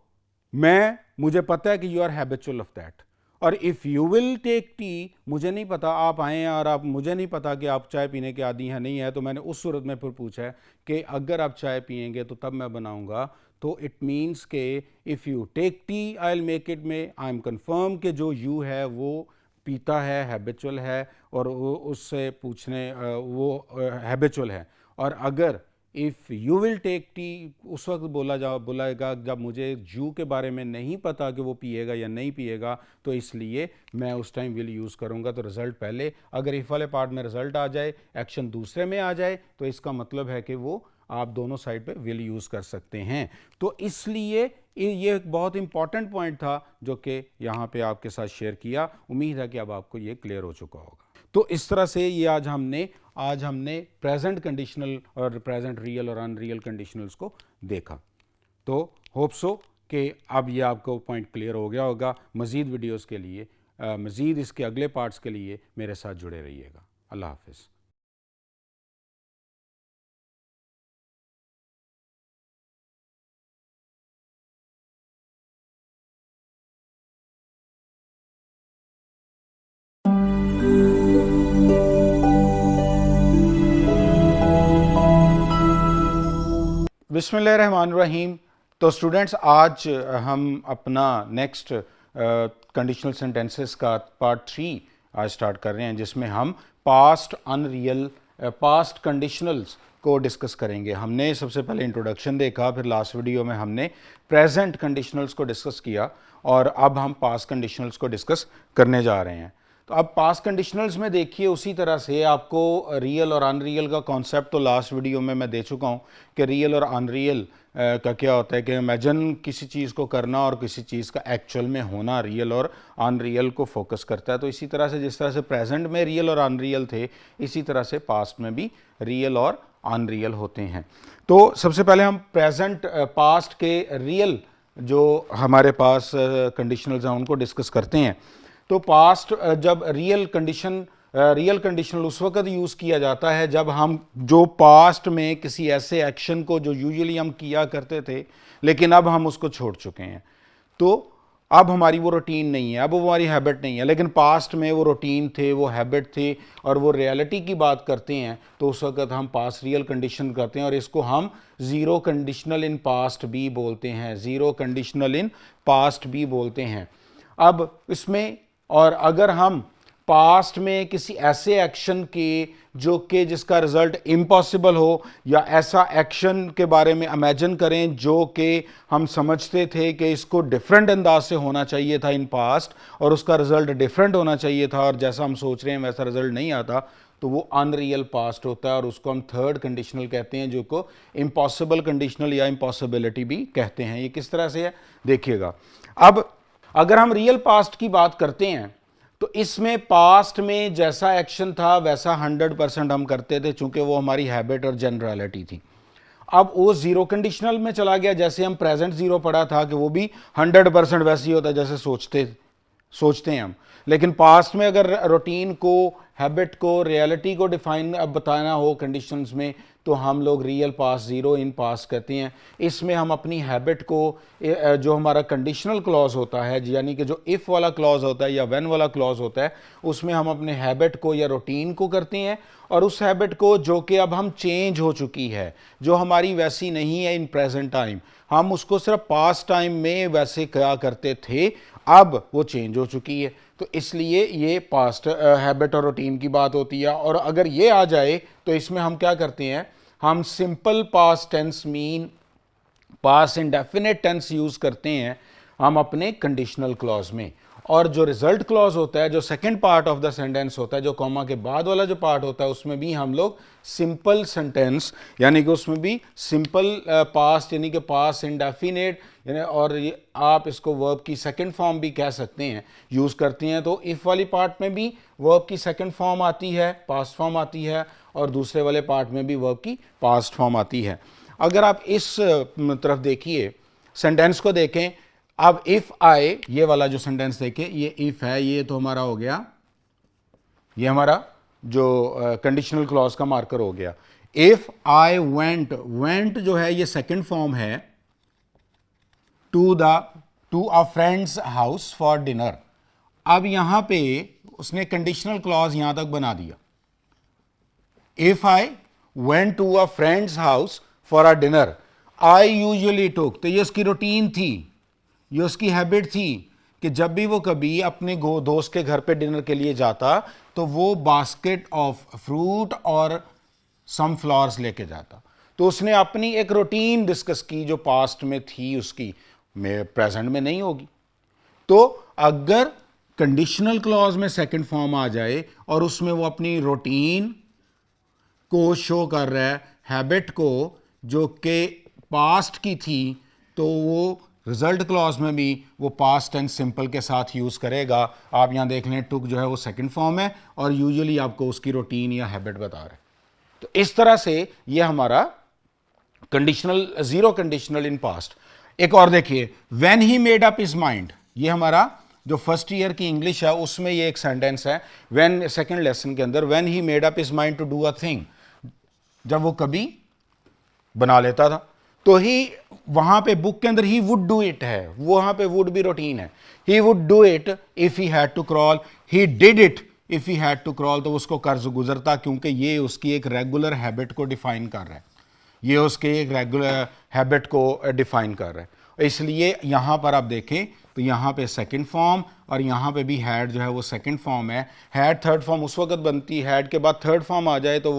मुझे पता है कि you are habitual of that. और if you will take tea, मुझे नहीं पता आप आए हैं और मुझे नहीं पता कि आप चाय पीने के आदी हैं नहीं है, तो मैंने उस सूरत में फिर पूछा है कि अगर आप चाय पिएंगे तो तब मैं बनाऊंगा। तो इट मीन्स के if you take tea, I will make it में आई एम कन्फर्म कि जो यू है वो पीता है, हैबिचुअल है और वो उससे पूछने वो हैबिचुअल है। और अगर if you will take tea उस वक्त बोलाएगा जब मुझे जू के बारे में नहीं पता कि वो पिएगा या नहीं पिएगा, तो इसलिए मैं उस टाइम विल यूज़ करूँगा। तो रिज़ल्ट पहले, अगर इफ़ वाले पार्ट में रिज़ल्ट आ जाए, एक्शन दूसरे में आ जाए, तो इसका मतलब है कि वो आप दोनों साइड पे विल यूज़ कर सकते हैं। तो इसलिए ये एक बहुत इंपॉर्टेंट पॉइंट था जो कि यहाँ पे आपके साथ शेयर किया। उम्मीद है कि अब आपको ये क्लियर हो चुका होगा। तो इस तरह से ये आज हमने प्रेजेंट कंडीशनल और प्रेजेंट रियल और अनरियल कंडीशनल्स को देखा। तो होप सो कि अब ये आपको पॉइंट क्लियर हो गया होगा। मज़ीद वीडियोस के लिए, मज़ीद इसके अगले पार्ट्स के लिए मेरे साथ जुड़े रहिएगा। अल्लाह हाफ़िज़। बिस्मिल्लाहिर्रहमानिर्रहीम। तो स्टूडेंट्स, आज हम अपना नेक्स्ट कंडीशनल सेंटेंसेस का पार्ट 3 आज स्टार्ट कर रहे हैं, जिसमें हम पास्ट कंडीशनल्स को डिस्कस करेंगे। हमने सबसे पहले इंट्रोडक्शन देखा, फिर लास्ट वीडियो में हमने प्रेजेंट कंडीशनल्स को डिस्कस किया और अब हम पास्ट कंडीशनल्स को डिस्कस करने जा रहे हैं। तो अब पास्ट कंडीशनल्स में देखिए, उसी तरह से आपको रियल और अनरियल का कॉन्सेप्ट तो लास्ट वीडियो में मैं दे चुका हूँ कि रियल और अनरियल का क्या होता है कि इमेजिन किसी चीज़ को करना और किसी चीज़ का एक्चुअल में होना रियल और अनरियल को फोकस करता है। तो इसी तरह से जिस तरह से प्रेजेंट में रियल और अनरियल थे, इसी तरह से पास्ट में भी रियल और अनरियल होते हैं। तो सबसे पहले हम प्रेजेंट पास्ट के रियल जो हमारे पास कंडीशनल्स हैं उनको डिस्कस करते हैं। तो पास्ट जब रियल कंडीशनल उस वक्त यूज़ किया जाता है जब हम जो पास्ट में किसी ऐसे एक्शन को जो यूजुअली हम किया करते थे लेकिन अब हम उसको छोड़ चुके हैं। तो अब हमारी वो रूटीन नहीं है, अब वो हमारी हैबिट नहीं है, लेकिन पास्ट में वो रूटीन थे, वो हैबिट थे और वो रियलिटी की बात करते हैं, तो उस वक्त हम पास्ट रियल कंडीशन करते हैं और इसको हम ज़ीरो कंडीशनल इन पास्ट भी बोलते हैं, ज़ीरो कंडीशनल इन पास्ट भी बोलते हैं। अब इसमें और अगर हम पास्ट में किसी ऐसे एक्शन के जो कि जिसका रिजल्ट इम्पॉसिबल हो या ऐसा एक्शन के बारे में इमेजिन करें जो कि हम समझते थे कि इसको डिफरेंट अंदाज से होना चाहिए था इन पास्ट और उसका रिजल्ट डिफरेंट होना चाहिए था और जैसा हम सोच रहे हैं वैसा रिजल्ट नहीं आता, तो वो अनरियल पास्ट होता है और उसको हम थर्ड कंडीशनल कहते हैं, जो को इम्पॉसिबल कंडीशनल या इम्पॉसिबिलिटी भी कहते हैं। ये किस तरह से है देखिएगा। अब अगर हम रियल पास्ट की बात करते हैं तो इसमें पास्ट में जैसा एक्शन था वैसा 100% हम करते थे, चूंकि वो हमारी हैबिट और जनरलिटी थी। अब वो जीरो कंडीशनल में चला गया, जैसे हम प्रेजेंट जीरो पढ़ा था कि वो भी 100% वैसे ही होता है जैसे सोचते हैं हम। लेकिन पास्ट में अगर रूटीन को, हैबिट को, रियलिटी को डिफाइन अब बताना हो कंडीशंस में, तो हम लोग real past, zero in past कहते हैं। इसमें हम अपनी हैबिट को, जो हमारा कंडीशनल क्लॉज होता है, यानी कि जो इफ़ वाला क्लॉज होता है या व्हेन वाला क्लॉज होता है, उसमें हम अपने हैबिट को या रूटीन को करते हैं और उस हैबिट को जो कि अब हम चेंज हो चुकी है, जो हमारी वैसी नहीं है इन प्रेजेंट टाइम, हम उसको सिर्फ पास्ट टाइम में वैसे क्या करते थे, अब वो चेंज हो चुकी है। तो इसलिए ये पास्ट हैबिट और रूटीन की बात होती है। और अगर ये आ जाए तो इसमें हम क्या करते हैं, हम simple past tense mean past indefinite tense use करते हैं हम अपने कंडीशनल क्लॉज में। और जो रिजल्ट क्लॉज होता है, जो second part of the sentence होता है, जो कॉमा के बाद वाला जो पार्ट होता है, उसमें भी हम लोग सिंपल सेंटेंस यानी कि उसमें भी सिंपल पास्ट यानी कि पास्ट इंडेफिनिट यानी, और आप इसको वर्ब की सेकंड फॉर्म भी कह सकते हैं, यूज करते हैं। तो इफ वाली पार्ट में भी वर्ब की सेकंड फॉर्म आती है, पास्ट फॉर्म आती है, और दूसरे वाले पार्ट में भी वर्ब की पास्ट फॉर्म आती है। अगर आप इस तरफ देखिए, सेंटेंस को देखें, अब इफ आई, ये वाला जो सेंटेंस देखें, ये इफ है, ये तो हमारा हो गया, ये हमारा जो कंडीशनल क्लॉज का मार्कर हो गया। इफ आई वेंट, वेंट जो है ये सेकंड फॉर्म है, to a friend's house for dinner. अब यहां पे उसने कंडीशनल क्लॉज यहां तक बना दिया, if I went to a friend's house for a dinner, I usually took, तो ये उसकी रूटीन थी, ये उसकी हैबिट थी कि जब भी वो कभी अपने दोस्त के घर पे डिनर के लिए जाता तो वो बास्केट ऑफ फ्रूट और सम फ्लावर्स लेके जाता। तो उसने अपनी एक रूटीन डिस्कस की जो पास्ट में थी, उसकी में प्रेजेंट में नहीं होगी। तो अगर कंडीशनल क्लॉज में सेकंड फॉर्म आ जाए और उसमें वो अपनी रूटीन को शो कर रहा है, हैबिट को जो कि पास्ट की थी, तो वो रिजल्ट क्लॉज में भी वो पास्ट टेंस सिंपल के साथ यूज करेगा। आप यहां देख लें, टुक जो है वो सेकंड फॉर्म है और यूजुअली आपको उसकी रूटीन या हैबिट बता रहा है। तो इस तरह से ये हमारा conditional, zero conditional in past. एक और देखिए, when he made up his mind, ये हमारा जो फर्स्ट ईयर की इंग्लिश है उसमें ये एक सेंटेंस है, व्हेन, सेकंड लेसन के अंदर, when he made up his mind to do a thing, जब वो कभी बना लेता था, तो ही वहां पे बुक के अंदर ही वुड डू इट है, वहां पे वुड भी रूटीन है, he would do it if he had to crawl, he did it if he had to crawl, तो उसको कर्ज गुजरता, क्योंकि ये उसकी एक रेगुलर हैबिट को डिफाइन कर रहा है, ये उसके एक रेगुलर हैबिट को डिफाइन कर रहा है। इसलिए यहां पर आप देखें तो यहां पे सेकंड फॉर्म और यहां पे भी हैड जो है वो सेकंड फॉर्म है। हैड थर्ड फॉर्म उस वक्त बनती है, हैड के बाद थर्ड फॉर्म आ जाए तो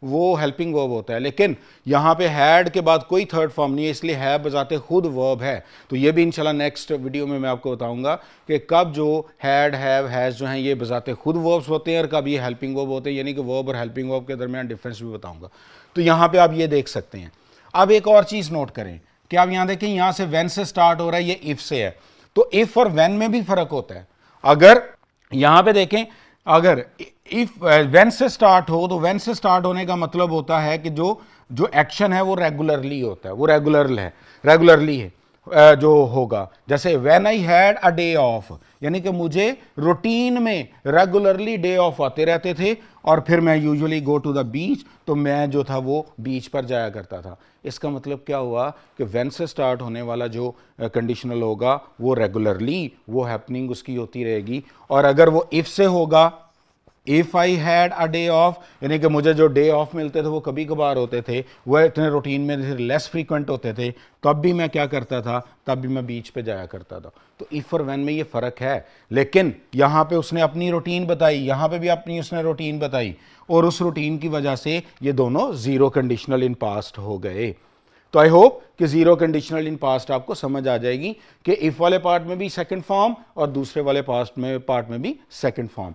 वो हेल्पिंग वर्ब होता है, लेकिन यहाँ पे हैड के बाद कोई थर्ड फॉर्म नहीं है, इसलिए है बजाते खुद वर्ब है। तो ये भी इंशाल्लाह नेक्स्ट वीडियो में मैं आपको बताऊंगा कि कब जो हैड, हैव, हैज जो हैं ये बजाते खुद वर्ब्स होते हैं और कब ये हेल्पिंग वर्ब होते हैं, यानी कि वर्ब और हेल्पिंग वर्ब के दरमियान डिफरेंस भी बताऊंगा। तो यहाँ पे आप ये देख सकते हैं। अब एक और चीज़ नोट करें कि आप यहाँ देखें, यहाँ से व्हेन से स्टार्ट हो रहा है, ये इफ से है, तो इफ और व्हेन में भी फर्क होता है। अगर यहाँ पे देखें, अगर इफ व्हेन से स्टार्ट हो तो व्हेन से स्टार्ट होने का मतलब होता है कि जो एक्शन है वो रेगुलरली होता है, वो रेगुलरली है। जो होगा, जैसे when I had a day of, यानी कि मुझे रूटीन में रेगुलरली डे ऑफ आते रहते थे और फिर मैं usually go to the beach, तो मैं जो था वो बीच पर जाया करता था। इसका मतलब क्या हुआ कि व्हेन से स्टार्ट होने वाला जो कंडीशनल होगा वो रेगुलरली वो हैपनिंग उसकी होती रहेगी। और अगर वो इफ से होगा, if I had a day of, यानी कि मुझे जो डे ऑफ मिलते थे वो कभी कभार होते थे, वह इतने रूटीन में लेस फ्रीक्वेंट होते थे, तब भी मैं क्या करता था, तब भी मैं बीच पे जाया करता था। तो इफ़ और व्हेन में ये फ़र्क है, लेकिन यहाँ पे उसने अपनी रूटीन बताई, यहाँ पे भी अपनी उसने रूटीन बताई, और उस रूटीन की वजह से ये दोनों ज़ीरो कंडीशनल इन पास्ट हो गए। तो आई होप कि जीरो कंडीशनल इन पास्ट आपको समझ आ जाएगी कि इफ वाले पार्ट में भी सेकंड फॉर्म और दूसरे वाले पार्ट में भी सेकंड फॉर्म।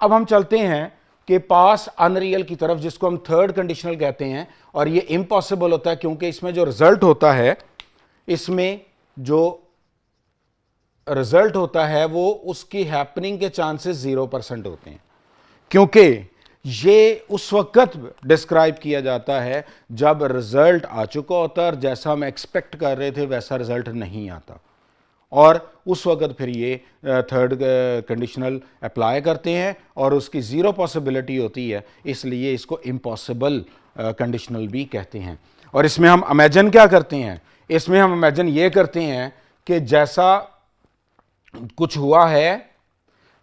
अब हम चलते हैं कि पास अनरियल की तरफ, जिसको हम थर्ड कंडीशनल कहते हैं, और ये इम्पॉसिबल होता है क्योंकि इसमें जो रिजल्ट होता है, इसमें जो रिजल्ट होता है वो उसकी हैपनिंग के चांसेस 0% होते हैं, क्योंकि ये उस वक्त डिस्क्राइब किया जाता है जब रिजल्ट आ चुका होता है और जैसा हम एक्सपेक्ट कर रहे थे वैसा रिजल्ट नहीं आता, और उस वक्त फिर ये थर्ड कंडीशनल अप्लाई करते हैं और उसकी ज़ीरो पॉसिबिलिटी होती है, इसलिए इसको इम्पॉसिबल कंडीशनल भी कहते हैं। और इसमें हम इमेजिन क्या करते हैं, इसमें हम इमेजिन ये करते हैं कि जैसा कुछ हुआ है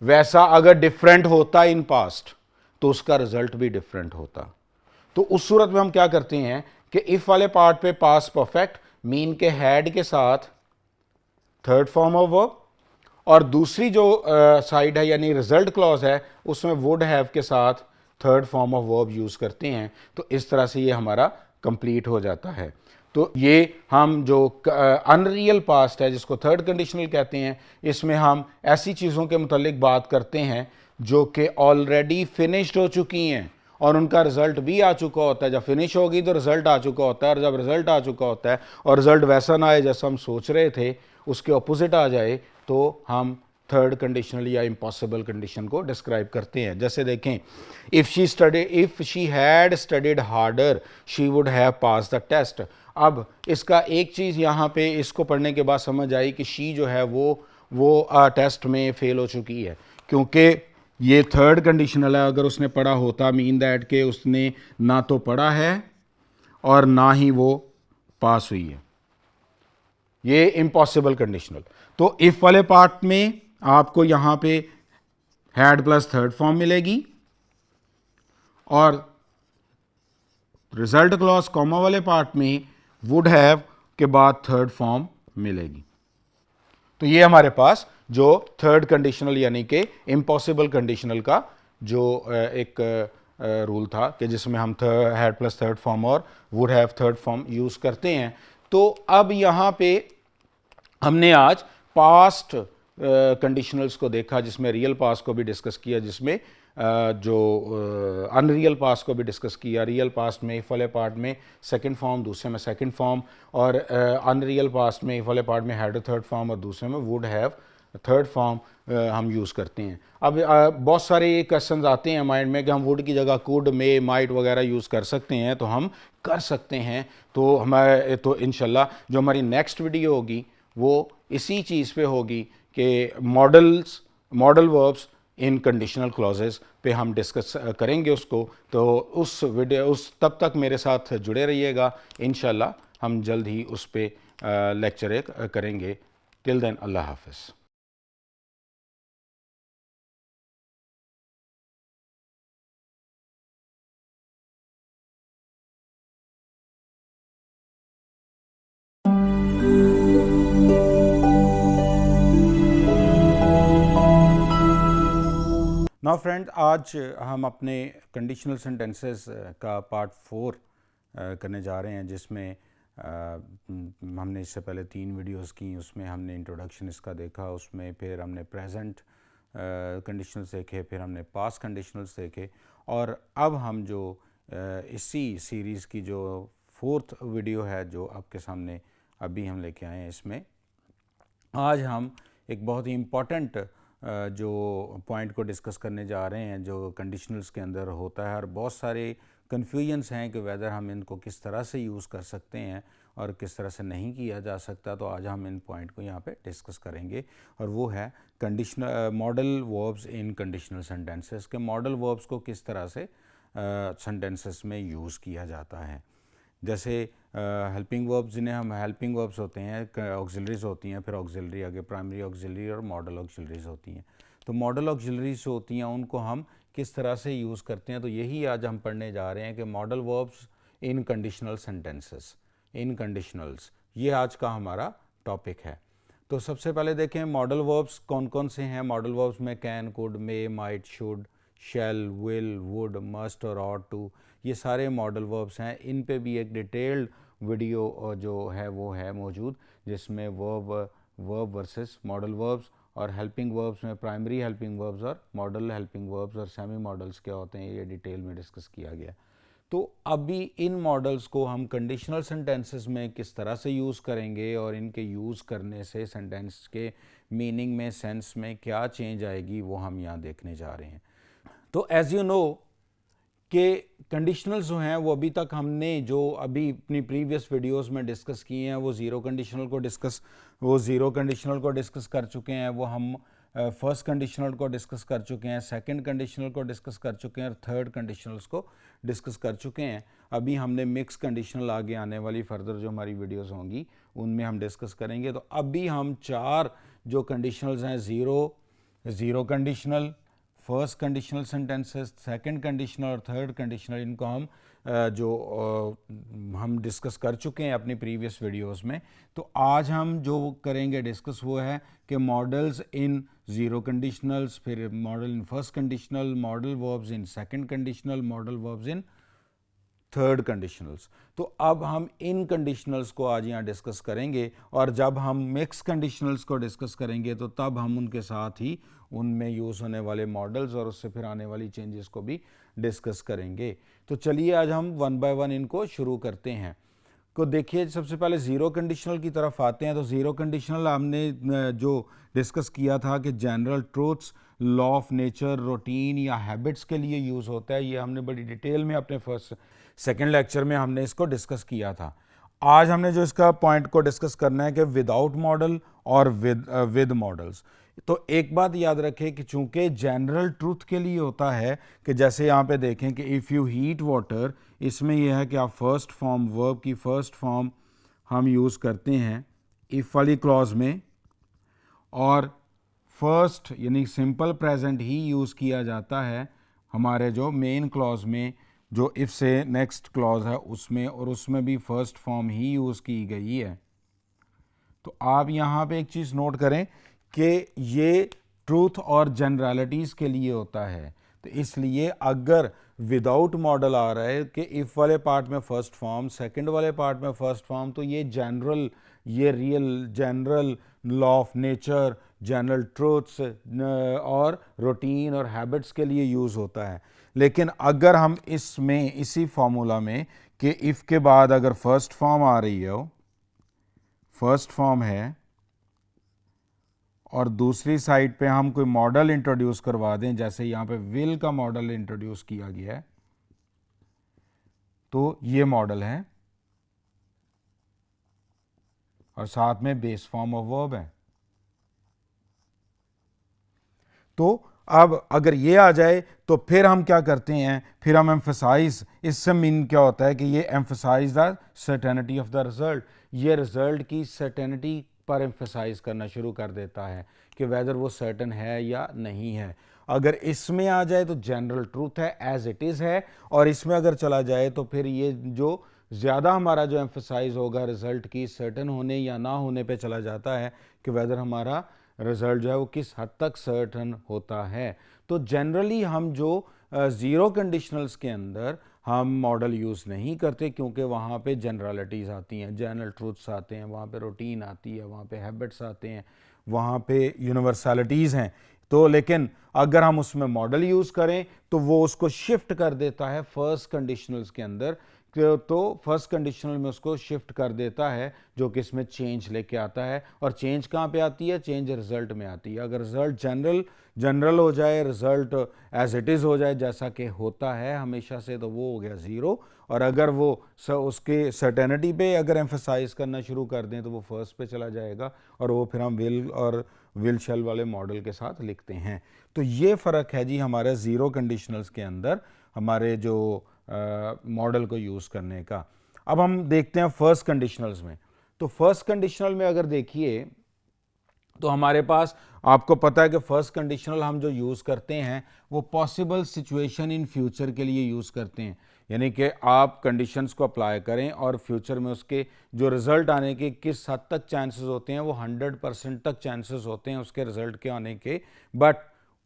वैसा अगर डिफरेंट होता इन पास्ट तो उसका रिजल्ट भी डिफरेंट होता। तो उस सूरत में हम क्या करते हैं कि इफ वाले पार्ट पे पास परफेक्ट मीन के हैड के साथ थर्ड फॉर्म ऑफ वर्ब, और दूसरी जो साइड है यानी रिजल्ट क्लॉज है उसमें वुड हैव के साथ third form of verb use करते हैं। तो इस तरह से ये हमारा कंप्लीट हो जाता है। तो ये हम जो अनरियल पास्ट है जिसको थर्ड कंडीशनल कहते हैं, इसमें हम ऐसी चीज़ों के मुतालिक बात करते हैं जो कि ऑलरेडी फिनिश्ड हो चुकी हैं और उनका रिजल्ट भी आ चुका होता है। जब फिनिश होगी तो रिजल्ट आ चुका होता है, और जब रिजल्ट आ चुका होता है और रिजल्ट वैसा ना आए जैसा हम सोच रहे थे, उसके अपोजिट आ जाए, तो हम थर्ड कंडीशनल या इम्पॉसिबल कंडीशन को डिस्क्राइब करते हैं। जैसे देखें, if she had studied harder she would have pass the test. अब इसका एक चीज़ यहाँ पे इसको पढ़ने के बाद समझ आई कि शी जो है वो टेस्ट में फेल हो चुकी है, क्योंकि ये थर्ड कंडीशनल है। अगर उसने पढ़ा होता मीन दैट के उसने ना तो पढ़ा है और ना ही वो पास हुई है, ये इम्पॉसिबल कंडीशनल। तो इफ वाले पार्ट में आपको यहां पे हैड प्लस थर्ड फॉर्म मिलेगी और रिजल्ट क्लॉज कॉमा वाले पार्ट में वुड हैव के बाद थर्ड फॉर्म मिलेगी। तो ये हमारे पास जो थर्ड कंडीशनल यानी कि इम्पॉसिबल कंडीशनल का जो एक रूल था कि जिसमें हम हैड प्लस थर्ड फॉर्म और would have third form use करते हैं। तो अब यहां पे हमने आज पास्ट कंडीशनल्स को देखा, जिसमें रियल पास्ट को भी डिस्कस किया, जिसमें जो अनरियल पास्ट को भी डिस्कस किया। रियल पास्ट में इफ वाले पार्ट में सेकंड फॉर्म, दूसरे में सेकंड फॉर्म, और अनरियल पास्ट में इफ वाले पार्ट में हैड थर्ड फॉर्म और दूसरे में वुड हैव थर्ड फॉर्म हम यूज़ करते हैं। अब बहुत सारे क्वेश्चंस आते हैं माइंड में कि हम वुड की जगह कुड, मे, माइट वगैरह यूज़ कर सकते हैं, तो हम कर सकते हैं। तो हमारे तो इंशाल्लाह जो हमारी नेक्स्ट वीडियो होगी वो इसी चीज़ पे होगी कि modal verbs in conditional clauses पे हम डिस्कस करेंगे उसको। तो उस तब तक मेरे साथ जुड़े रहिएगा, इंशाल्लाह हम जल्द ही उस पे लेक्चर करेंगे। टिल देन अल्लाह हाफ़िज़। नाउ फ्रेंड, आज हम अपने कंडीशनल सेंटेंसेस का पार्ट 4 करने जा रहे हैं, जिसमें हमने इससे पहले 3 वीडियोस की। उसमें हमने इंट्रोडक्शन इसका देखा, उसमें फिर हमने प्रेजेंट कंडीशनल्स देखे, फिर हमने पास्ट कंडीशनल्स देखे, और अब हम जो इसी सीरीज़ की जो 4th वीडियो है जो आपके सामने अभी हम लेके आए हैं, इसमें आज हम एक बहुत ही इम्पॉर्टेंट जो पॉइंट को डिस्कस करने जा रहे हैं जो कंडीशनल्स के अंदर होता है, और बहुत सारे कन्फ्यूजन्स हैं कि वेदर हम इनको किस तरह से यूज़ कर सकते हैं और किस तरह से नहीं किया जा सकता। तो आज हम इन पॉइंट को यहाँ पे डिस्कस करेंगे, और वो है conditional modal verbs in conditional sentences के मॉडल वर्ब्स को किस तरह से सेंटेंसेस में यूज़ किया जाता है। जैसे हेल्पिंग वर्ब्स, जिन्हें हम हेल्पिंग वर्ब्स होते हैं, ऑक्सिलरीज होती हैं, फिर ऑक्सिलरी आगे प्राइमरी ऑक्सिलरी और मॉडल ऑक्सिलरीज होती हैं। तो मॉडल ऑक्सिलरीज होती हैं उनको हम किस तरह से यूज़ करते हैं, तो यही आज हम पढ़ने जा रहे हैं कि modal verbs in conditional sentences, in conditionals, ये आज का हमारा टॉपिक है। तो सबसे पहले देखें मॉडल वर्ब्स कौन कौन से हैं। मॉडल वर्ब्स में can, could, may, might, should, shall, will, would, must और ऑट टू, ये सारे मॉडल वर्ब्स हैं। इन पे भी एक डिटेल्ड वीडियो जो है वो है मौजूद, जिसमें वर्ब वर्सेस मॉडल वर्ब्स और हेल्पिंग वर्ब्स में प्राइमरी हेल्पिंग वर्ब्स और मॉडल हेल्पिंग वर्ब्स और सेमी मॉडल्स क्या होते हैं, ये डिटेल में डिस्कस किया गया। तो अभी इन मॉडल्स को हम कंडीशनल सेंटेंसेस में किस तरह से यूज़ करेंगे और इनके यूज़ करने से सेंटेंस के मीनिंग में, सेंस में क्या चेंज आएगी, वो हम यहाँ देखने जा रहे हैं। तो एज यू नो कि कंडीशनल्स जो हैं वो अभी तक हमने जो अभी अपनी प्रीवियस वीडियोस में डिस्कस किए हैं वो ज़ीरो कंडीशनल को डिस्कस कर चुके हैं। वो हम फर्स्ट कंडीशनल को डिस्कस कर चुके हैं, सेकंड कंडीशनल को डिस्कस कर चुके हैं और थर्ड कंडीशनल्स को डिस्कस कर चुके हैं। अभी हमने मिक्स कंडीशनल आगे आने वाली फर्दर जो हमारी वीडियोस होंगी उनमें हम डिस्कस करेंगे। तो अभी हम चार जो कंडीशनल्स हैं, zero conditional, first conditional sentences, second conditional और थर्ड कंडीशनल, इनको हम हम डिस्कस कर चुके हैं अपनी प्रीवियस वीडियोस में। तो आज हम जो करेंगे डिस्कस वो है कि मॉडल्स इन ज़ीरो कंडीशनल्स, फिर model in first conditional, modal verbs in second conditional, modal verbs in third conditionals. तो अब हम इन कंडीशनल्स को आज यहाँ डिस्कस करेंगे, और जब हम मिक्स कंडीशनल्स को डिस्कस करेंगे तो तब हम उनके साथ ही उनमें यूज़ होने वाले मॉडल्स और उससे फिर आने वाली चेंजेस को भी डिस्कस करेंगे। तो चलिए आज हम वन बाय वन इनको शुरू करते हैं। को देखिए, सबसे पहले ज़ीरो कंडीशनल की तरफ आते हैं। तो ज़ीरो कंडीशनल हमने जो डिस्कस किया था कि general truths, law of nature, routine या हैबिट्स के लिए यूज़ होता है। ये हमने बड़ी डिटेल में अपने सेकंड लेक्चर में हमने इसको डिस्कस किया था। आज हमने जो इसका पॉइंट को डिस्कस करना है कि विदाउट मॉडल और विद मॉडल्स। तो एक बात याद रखें कि चूंकि जनरल ट्रूथ के लिए होता है कि जैसे यहाँ पे देखें कि इफ़ यू हीट वाटर, इसमें यह है कि आप फर्स्ट फॉर्म, वर्ब की फर्स्ट फॉर्म हम यूज़ करते हैं इफ़ वाली क्लॉज में, और फर्स्ट यानी सिंपल प्रेजेंट ही यूज़ किया जाता है हमारे जो मेन क्लॉज में, जो इफ़ से नेक्स्ट क्लॉज है उसमें, और उसमें भी फर्स्ट फॉर्म ही यूज़ की गई है। तो आप यहाँ पे एक चीज़ नोट करें कि ये ट्रूथ और जनरलिटीज़ के लिए होता है। तो इसलिए अगर विदाउट मॉडल आ रहा है कि इफ़ वाले पार्ट में फर्स्ट फॉर्म, सेकंड वाले पार्ट में फर्स्ट फॉर्म, तो ये जनरल, ये real, general law of nature, general truths और रूटीन और हैबिट्स के लिए यूज़ होता है। लेकिन अगर हम इसमें इसी फॉर्मूला में कि इफ़ के बाद अगर फर्स्ट फॉर्म आ रही है, फर्स्ट फॉर्म है, और दूसरी साइड पे हम कोई मॉडल इंट्रोड्यूस करवा दें, जैसे यहाँ पे विल का मॉडल इंट्रोड्यूस किया गया है, तो ये मॉडल है और साथ में बेस फॉर्म ऑफ वर्ब है। तो अब अगर ये आ जाए तो फिर हम क्या करते हैं, फिर हम एम्फसाइज, इससे मीन क्या होता है कि ये emphasize the certainty of the result, ये रिजल्ट की सर्टेनिटी पर एम्फसाइज करना शुरू कर देता है कि वेदर वो सर्टन है या नहीं है। अगर इसमें आ जाए तो जनरल ट्रूथ है, एज इट इज़ है, और इसमें अगर चला जाए तो फिर ये जो ज़्यादा हमारा जो एम्फसाइज होगा रिजल्ट की सर्टन होने या ना होने पे चला जाता है कि वेदर हमारा रिजल्ट जो है वो किस हद तक सर्टन होता है। तो जनरली हम जो ज़ीरो कंडीशनल्स के अंदर हम मॉडल यूज़ नहीं करते, क्योंकि वहाँ पे जनरलिटीज़ आती हैं, जनरल ट्रूथ्स आते हैं, वहाँ पे रूटीन आती है, वहाँ पे हैबिट्स आते हैं, वहाँ पे यूनिवर्सलिटीज़ हैं। तो लेकिन अगर हम उसमें मॉडल यूज़ करें तो वो उसको शिफ्ट कर देता है फर्स्ट कंडीशनल्स के अंदर, तो फर्स्ट कंडीशनल में उसको शिफ्ट कर देता है, जो कि इसमें चेंज लेके आता है। और चेंज कहाँ पे आती है? चेंज रिजल्ट में आती है। अगर रिजल्ट जनरल हो जाए, रिजल्ट एज इट इज़ हो जाए जैसा कि होता है हमेशा से, तो वो हो गया ज़ीरो। और अगर वो उसके सर्टेनिटी पे अगर एम्फेसाइज करना शुरू कर दें तो वो फर्स्ट पे चला जाएगा, और वो फिर हम विल और विल शेल वाले मॉडल के साथ लिखते हैं। तो ये फ़र्क है जी हमारे ज़ीरो कंडीशनल्स के अंदर हमारे जो मॉडल को यूज़ करने का। अब हम देखते हैं फर्स्ट कंडीशनल्स में। तो फर्स्ट कंडीशनल में अगर देखिए तो हमारे पास, आपको पता है कि फर्स्ट कंडीशनल हम जो यूज़ करते हैं वो पॉसिबल सिचुएशन इन फ्यूचर के लिए यूज़ करते हैं। यानी कि आप कंडीशंस को अप्लाई करें और फ्यूचर में उसके जो रिज़ल्ट आने के किस हद तक चांसेस होते हैं, वो 100% तक चांसेस होते हैं उसके रिज़ल्ट के आने के, बट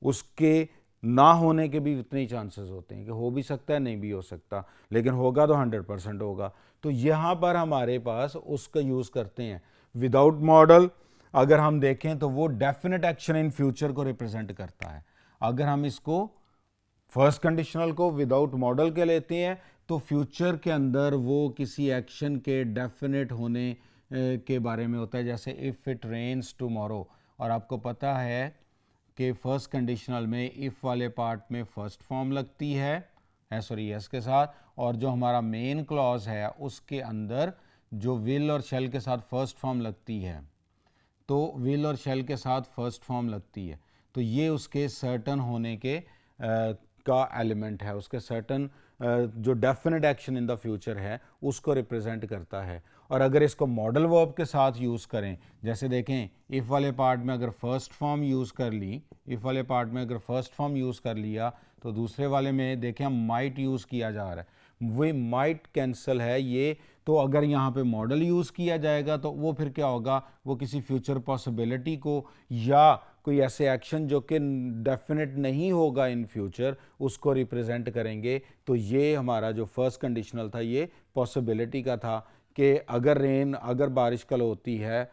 उसके ना होने के भी उतने ही चांसेस होते हैं कि हो भी सकता है, नहीं भी हो सकता, लेकिन होगा तो 100% होगा। तो यहाँ पर हमारे पास उसका यूज़ करते हैं विदाउट मॉडल। अगर हम देखें तो वो डेफिनेट एक्शन इन फ्यूचर को रिप्रेजेंट करता है। अगर हम इसको फर्स्ट कंडीशनल को विदाउट मॉडल के लेते हैं तो फ्यूचर के अंदर वो किसी एक्शन के डेफिनेट होने के बारे में होता है, जैसे इफ़ इट रेन्स टुमारो। और आपको पता है कि फर्स्ट कंडीशनल में इफ़ वाले पार्ट में फर्स्ट फॉर्म लगती है, यस के साथ, और जो हमारा मेन क्लॉज है उसके अंदर जो विल और शेल के साथ फर्स्ट फॉर्म लगती है, तो विल और शेल के साथ फर्स्ट फॉर्म लगती है, तो ये उसके सर्टन होने के का एलिमेंट है, उसके सर्टन जो definite action in the future है उसको रिप्रेजेंट करता है। और अगर इसको मॉडल वर्ब के साथ यूज़ करें, जैसे देखें इफ़ वाले पार्ट में अगर फर्स्ट फॉर्म यूज़ कर ली, इफ़ वाले पार्ट में अगर फर्स्ट फॉर्म यूज़ कर लिया, तो दूसरे वाले में देखें हम माइट यूज़ किया जा रहा है, वो माइट कैंसिल है ये। तो अगर यहाँ पे मॉडल यूज़ किया जाएगा तो वो फिर क्या होगा, वो किसी फ्यूचर पॉसिबिलिटी को या कोई ऐसे एक्शन जो कि डेफिनेट नहीं होगा इन फ्यूचर उसको रिप्रेजेंट करेंगे। तो ये हमारा जो फर्स्ट कंडीशनल था ये पॉसिबिलिटी का था कि अगर बारिश कल होती है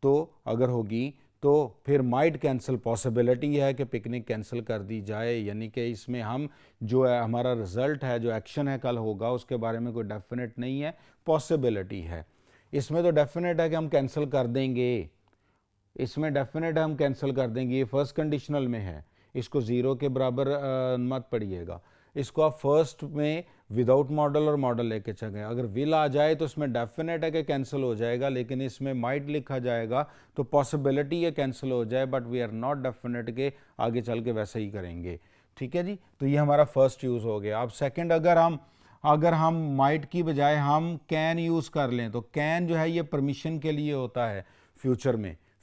तो अगर होगी तो फिर माइट कैंसिल, पॉसिबिलिटी है कि पिकनिक कैंसिल कर दी जाए। यानी कि इसमें हम जो है हमारा रिजल्ट है, जो एक्शन है कल होगा, उसके बारे में कोई डेफिनेट नहीं है, पॉसिबिलिटी है। इसमें तो डेफिनेट है कि हम कैंसिल कर देंगे, इसमें डेफिनेट है हम कैंसिल कर देंगे, ये फर्स्ट कंडीशनल में है, इसको ज़ीरो के बराबर मत पढ़िएगा। इसको आप फर्स्ट में विदाउट मॉडल और मॉडल लेके चलें। अगर विल आ जाए तो इसमें डेफिनेट है कि कैंसिल हो जाएगा, लेकिन इसमें माइट लिखा जाएगा तो पॉसिबिलिटी है कैंसिल हो जाए, but we are not definite के आगे चल के वैसे ही करेंगे। ठीक है जी, तो ये हमारा फर्स्ट यूज़ हो गया। अब सेकेंड, अगर हम माइट की बजाय हम कैन यूज़ कर लें, तो कैन जो है ये परमिशन के लिए होता है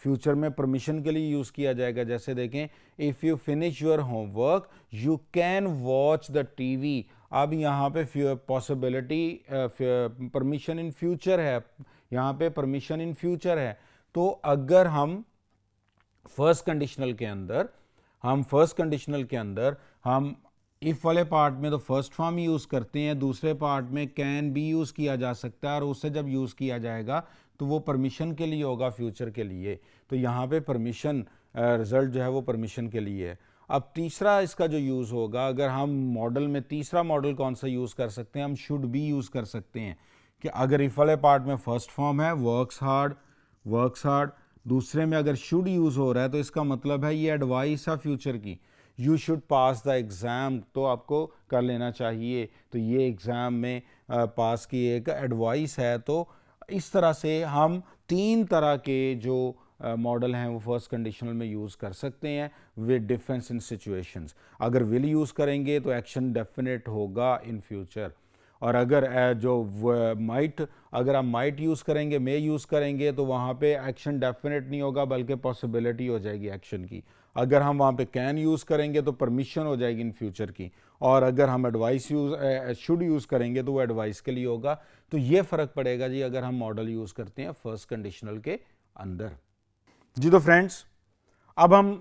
फ्यूचर में परमिशन के लिए यूज़ किया जाएगा। जैसे देखें if you finish your homework you can watch the TV. अब यहाँ पे पॉसिबिलिटी परमिशन इन फ्यूचर है, यहाँ पे परमिशन इन फ्यूचर है। तो अगर हम फर्स्ट कंडीशनल के अंदर हम इफ़ वाले पार्ट में तो फर्स्ट फॉर्म यूज़ करते हैं, दूसरे पार्ट में कैन भी यूज़ किया जा सकता है, और उससे जब यूज़ किया जाएगा तो वो परमिशन के लिए होगा, फ्यूचर के लिए। तो यहाँ पे परमिशन रिजल्ट जो है वो परमिशन के लिए है। अब तीसरा इसका जो यूज़ होगा, अगर हम मॉडल में तीसरा मॉडल कौन सा यूज़ कर सकते हैं, हम शुड भी यूज़ कर सकते हैं कि अगर इफ़ वाले पार्ट में फर्स्ट फॉर्म है वर्क्स हार्ड, दूसरे में अगर शुड यूज़ हो रहा है तो इसका मतलब है ये एडवाइस है फ्यूचर की, you should pass the exam, तो आपको कर लेना चाहिए। तो ये एग्ज़ाम में पास की एक एडवाइस है। तो इस तरह से हम तीन तरह के जो मॉडल हैं वो फर्स्ट कंडीशनल में यूज़ कर सकते हैं विद डिफरेंस इन सिचुएशंस। अगर विल यूज़ करेंगे तो एक्शन डेफिनेट होगा इन फ्यूचर, और अगर अगर आप माइट यूज़ करेंगे, मे यूज़ करेंगे, तो वहाँ पे एक्शन डेफिनेट नहीं होगा बल्कि पॉसिबिलिटी हो जाएगी एक्शन की। अगर हम वहाँ पे कैन यूज़ करेंगे तो परमिशन हो जाएगी इन फ्यूचर की, और अगर हम शुड यूज़ करेंगे तो वो एडवाइस के लिए होगा। तो ये फ़र्क पड़ेगा जी अगर हम मॉडल यूज़ करते हैं फर्स्ट कंडीशनल के अंदर जी। तो फ्रेंड्स अब हम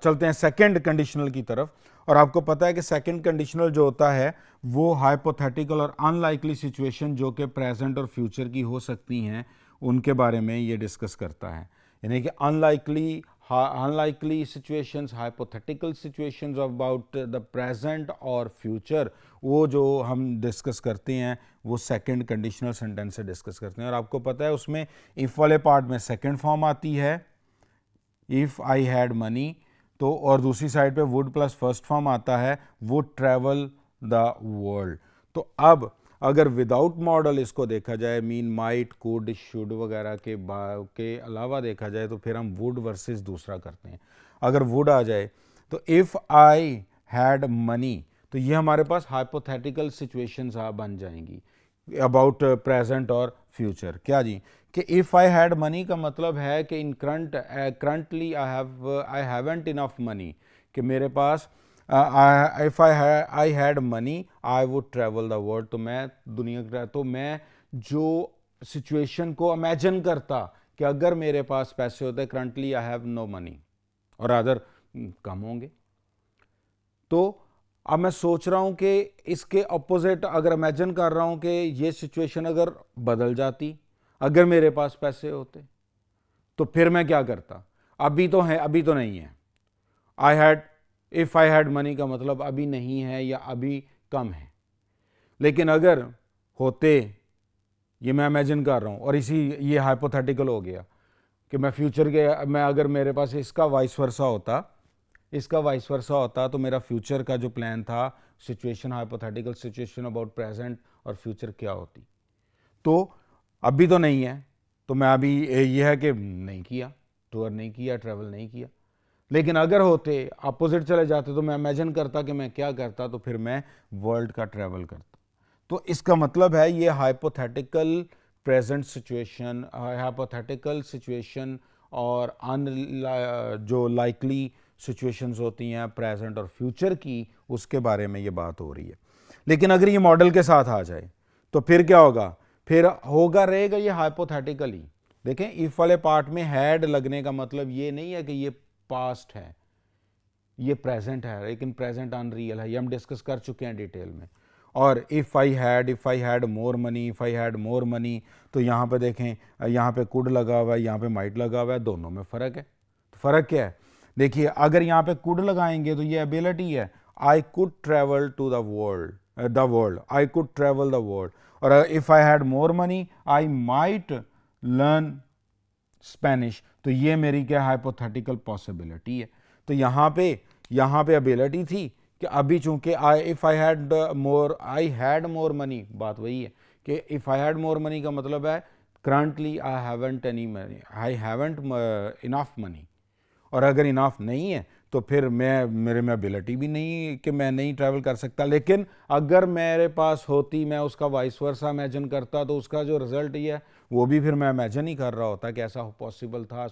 चलते हैं सेकंड कंडीशनल की तरफ, और आपको पता है कि सेकंड कंडीशनल जो होता है वो हाइपोथेटिकल और अनलाइकली सिचुएशन जो कि प्रेजेंट और फ्यूचर की हो सकती हैं उनके बारे में ये डिस्कस करता है। यानी कि unlikely, unlikely situations, hypothetical situations about the present और फ्यूचर, वो जो हम डिस्कस करते हैं वो सेकंड कंडीशनल सेंटेंस से डिस्कस करते हैं। और आपको पता है उसमें इफ़ वाले पार्ट में सेकंड फॉर्म आती है, इफ़ आई हैड मनी, तो और दूसरी साइड पे वुड प्लस फर्स्ट फॉर्म आता है, वुड ट्रैवल द वर्ल्ड। तो अब अगर विदाउट मॉडल इसको देखा जाए, मीन माइट, कुड, शुड वगैरह के अलावा देखा जाए, तो फिर हम वुड वर्सेस दूसरा करते हैं। अगर वुड आ जाए तो इफ़ आई हैड मनी, तो ये हमारे पास हाइपोथेटिकल सिचुएशंस बन जाएंगी अबाउट प्रेजेंट और फ्यूचर। क्या जी, कि इफ़ आई हैड मनी का मतलब है कि in currently I haven't enough money, कि मेरे पास if I had money I would travel the world, तो मैं दुनिया, तो मैं जो सिचुएशन को इमेजिन करता कि अगर मेरे पास पैसे होते, currently I have no money और अदर कम होंगे, तो अब मैं सोच रहा हूं कि इसके अपोजिट अगर इमेजिन कर रहा हूं कि ये सिचुएशन अगर बदल जाती, अगर मेरे पास पैसे होते, तो फिर मैं क्या करता। अभी तो है, अभी तो नहीं है। I had, if I had money का मतलब अभी नहीं है या अभी कम है। लेकिन अगर होते, ये मैं इमेजिन कर रहा हूं, और इसी ये हाइपोथेटिकल हो गया कि मैं फ्यूचर के, मैं अगर मेरे पास इसका वाइस वर्सा होता, इसका वाइस वर्सा होता, तो मेरा फ्यूचर का जो प्लान था, situation, hypothetical situation about present और फ्यूचर क्या होती। तो अभी तो नहीं है, तो मैं अभी ये है कि नहीं किया, टूर नहीं किया, ट्रैवल नहीं किया। लेकिन अगर होते, अपोजिट चले जाते, तो मैं इमेजिन करता कि मैं क्या करता, तो फिर मैं वर्ल्ड का ट्रैवल करता। तो इसका मतलब है ये hypothetical present situation, hypothetical situation और जो लाइकली सिचुएशंस होती हैं प्रेजेंट और फ्यूचर की, उसके बारे में ये बात हो रही है। लेकिन अगर ये मॉडल के साथ आ जाए तो फिर क्या होगा, फिर होगा रहेगा ये हाइपोथेटिकली। देखें, इफ वाले पार्ट में हैड लगने का मतलब ये नहीं है कि ये पास्ट है, ये प्रेजेंट है, लेकिन प्रेजेंट अनरियल है, ये हम डिस्कस कर चुके हैं डिटेल में। और if I had more money, if I had more money, तो यहाँ पे देखें, यहाँ पे कुड लगा हुआ है, यहाँ पे माइट लगा हुआ है, दोनों में फ़र्क है। तो फ़र्क क्या है, देखिए, अगर यहाँ पे कुड लगाएंगे तो ये एबिलिटी है, I could travel to the world, I could travel the world. और if I had more money I might learn Spanish, तो ये मेरी क्या हाइपोथेटिकल पॉसिबिलिटी है। तो यहाँ पे एबिलिटी थी कि अभी चूंकि if I had more money, बात वही है कि if I had more money का मतलब है currently I haven't any money, I haven't enough money. और अगर इनफ नहीं है तो फिर मेरे में एबिलिटी भी नहीं कि मैं नहीं ट्रैवल कर सकता। लेकिन अगर मेरे पास होती, मैं उसका वाइस वर्सा इमेजिन करता, तो उसका जो रिजल्ट ये है वो भी फिर मैं इमेजिन ही कर रहा होता कि ऐसा पॉसिबल था,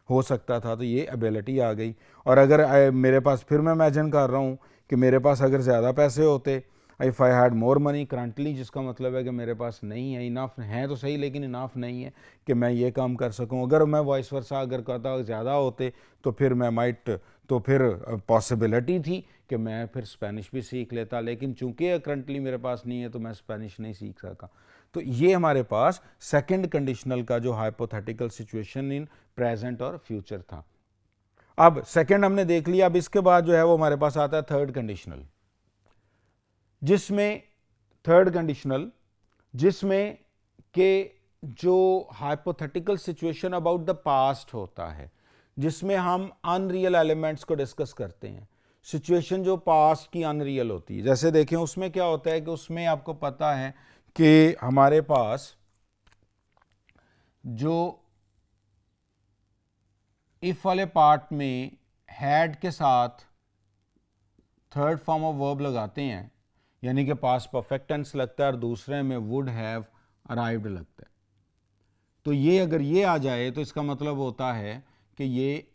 हो सकता था, तो ये एबिलिटी आ गई। और अगर मेरे पास, फिर मैं इमेजिन कर रहा हूँ कि मेरे पास अगर ज़्यादा पैसे होते, if I had more money currently, जिसका मतलब है कि मेरे पास नहीं है, इनफ है तो सही लेकिन इनफ नहीं है कि मैं ये काम कर सकूं। अगर मैं वॉइस वर्सा अगर करता ज़्यादा होते, तो फिर मैं माइट, तो फिर पॉसिबिलिटी थी कि मैं फिर स्पेनिश भी सीख लेता। लेकिन चूंकि करंटली मेरे पास नहीं है तो मैं स्पेनिश नहीं सीख सका। तो ये हमारे पास सेकंड कंडीशनल का जो हाइपोथेटिकल सिचुएशन इन प्रेजेंट और फ्यूचर था। अब सेकंड हमने देख लिया। अब इसके बाद जो है वो हमारे पास आता है थर्ड कंडीशनल, जिसमें के जो hypothetical situation about the past होता है, जिसमें हम अनरियल एलिमेंट्स को डिस्कस करते हैं, सिचुएशन जो पास्ट की अनरियल होती है। जैसे देखें, उसमें क्या होता है कि उसमें आपको पता है कि हमारे पास जो इफ वाले पार्ट में हैड के साथ थर्ड फॉर्म ऑफ वर्ब लगाते हैं, यानी कि पास्ट परफेक्ट टेंस लगता है, और दूसरे में वुड हैव अराइव्ड लगता है। तो ये अगर ये आ जाए तो इसका मतलब होता है कि ये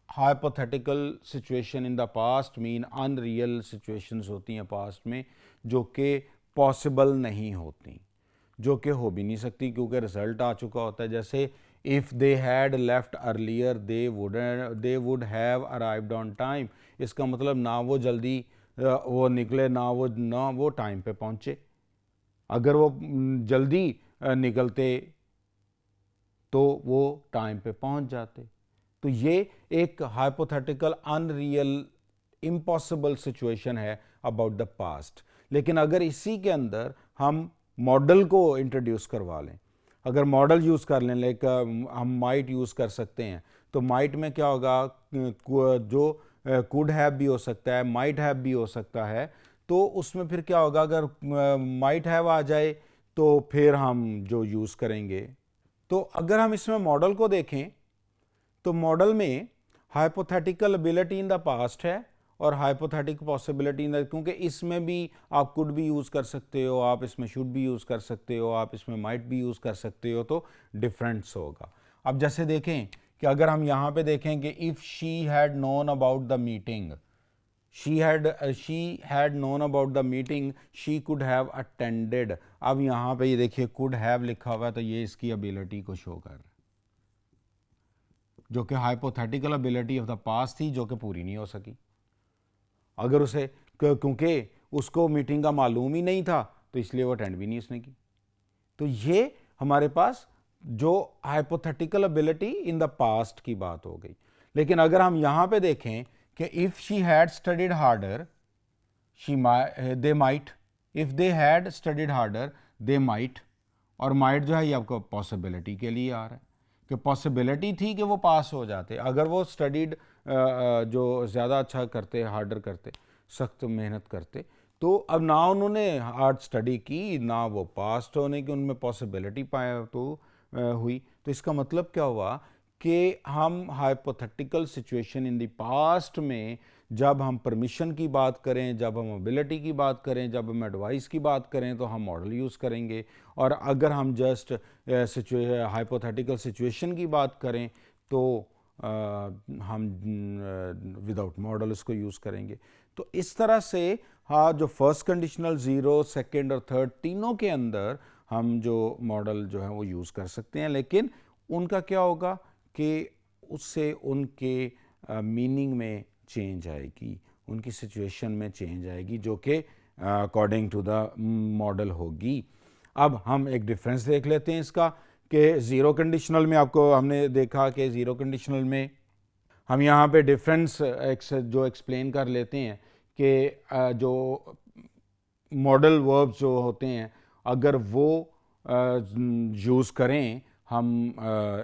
hypothetical situation in the past, mean unreal situations होती हैं पास्ट में, जो कि पॉसिबल नहीं होती, जो कि हो भी नहीं सकती, क्योंकि रिजल्ट आ चुका होता है। जैसे if they had left earlier they would have arrived on time, इसका मतलब ना वो जल्दी वो निकले, ना वो टाइम पे पहुँचे। अगर वो जल्दी निकलते तो वो टाइम पे पहुँच जाते। तो ये एक हाइपोथेटिकल अनरियल इम्पॉसिबल सिचुएशन है अबाउट द पास्ट। लेकिन अगर इसी के अंदर हम मॉडल को इंट्रोड्यूस करवा लें, अगर मॉडल यूज़ कर लें, लाइक हम माइट यूज़ कर सकते हैं, तो माइट में क्या होगा, जो कुड हैव भी हो सकता है, माइट हैव भी हो सकता है, तो उसमें फिर क्या होगा, अगर माइट हैव आ जाए तो फिर हम जो यूज़ करेंगे। तो अगर हम इसमें मॉडल को देखें तो मॉडल में hypothetical ability in the past है और हाइपोथेटिक पॉसिबिलिटी इन द, क्योंकि इसमें भी आप कुड भी यूज़ कर सकते हो, आप इसमें शुड भी यूज़ कर सकते हो, आप इसमें माइट भी यूज़ कर सकते हो, तो डिफरेंस होगा। अब जैसे देखें कि अगर हम यहाँ पे देखें कि if she had known about the meeting, she had known about the meeting, she could have attended। अब यहाँ पे ये देखिए could have लिखा हुआ है, तो ये इसकी एबिलिटी को शो कर रहा है, जो कि hypothetical ability of the past थी, जो कि पूरी नहीं हो सकी। अगर उसे, क्योंकि उसको मीटिंग का मालूम ही नहीं था, तो इसलिए वो अटेंड भी नहीं उसने की। तो ये हमारे पास जो hypothetical ability in the past की बात हो गई। लेकिन अगर हम यहाँ पे देखें कि if she had studied harder they might, if they had studied harder they might, और माइट जो है ये आपको पॉसिबिलिटी के लिए आ रहा है कि पॉसिबिलिटी थी कि वो पास हो जाते अगर वो स्टडीड जो ज़्यादा अच्छा करते, हार्डर करते, सख्त मेहनत करते। तो अब ना उन्होंने हार्ड स्टडी की, ना वो पास होने की उनमें पॉसिबिलिटी पाया तो हुई। तो इसका मतलब क्या हुआ कि हम hypothetical situation in the past में जब हम परमिशन की बात करें, जब हम एबिलिटी की बात करें, जब हम एडवाइस की बात करें, तो हम मॉडल यूज़ करेंगे। और अगर हम जस्ट हाइपोथेटिकल सिचुएशन की बात करें तो हम विदाउट मॉडल इसको यूज़ करेंगे। तो इस तरह से हाँ, जो फर्स्ट कंडीशनल, ज़ीरो, सेकेंड और थर्ड, तीनों के अंदर हम जो मॉडल जो है वो यूज़ कर सकते हैं। लेकिन उनका क्या होगा कि उससे उनके मीनिंग में चेंज आएगी, उनकी सिचुएशन में चेंज आएगी, जो कि अकॉर्डिंग टू द मॉडल होगी। अब हम एक डिफरेंस देख लेते हैं इसका कि ज़ीरो कंडीशनल में आपको हमने देखा कि ज़ीरो कंडीशनल में हम यहाँ पे डिफरेंस जो एक्सप्लेन कर लेते हैं कि जो मॉडल वर्ब्स जो होते हैं अगर वो यूज़ करें हम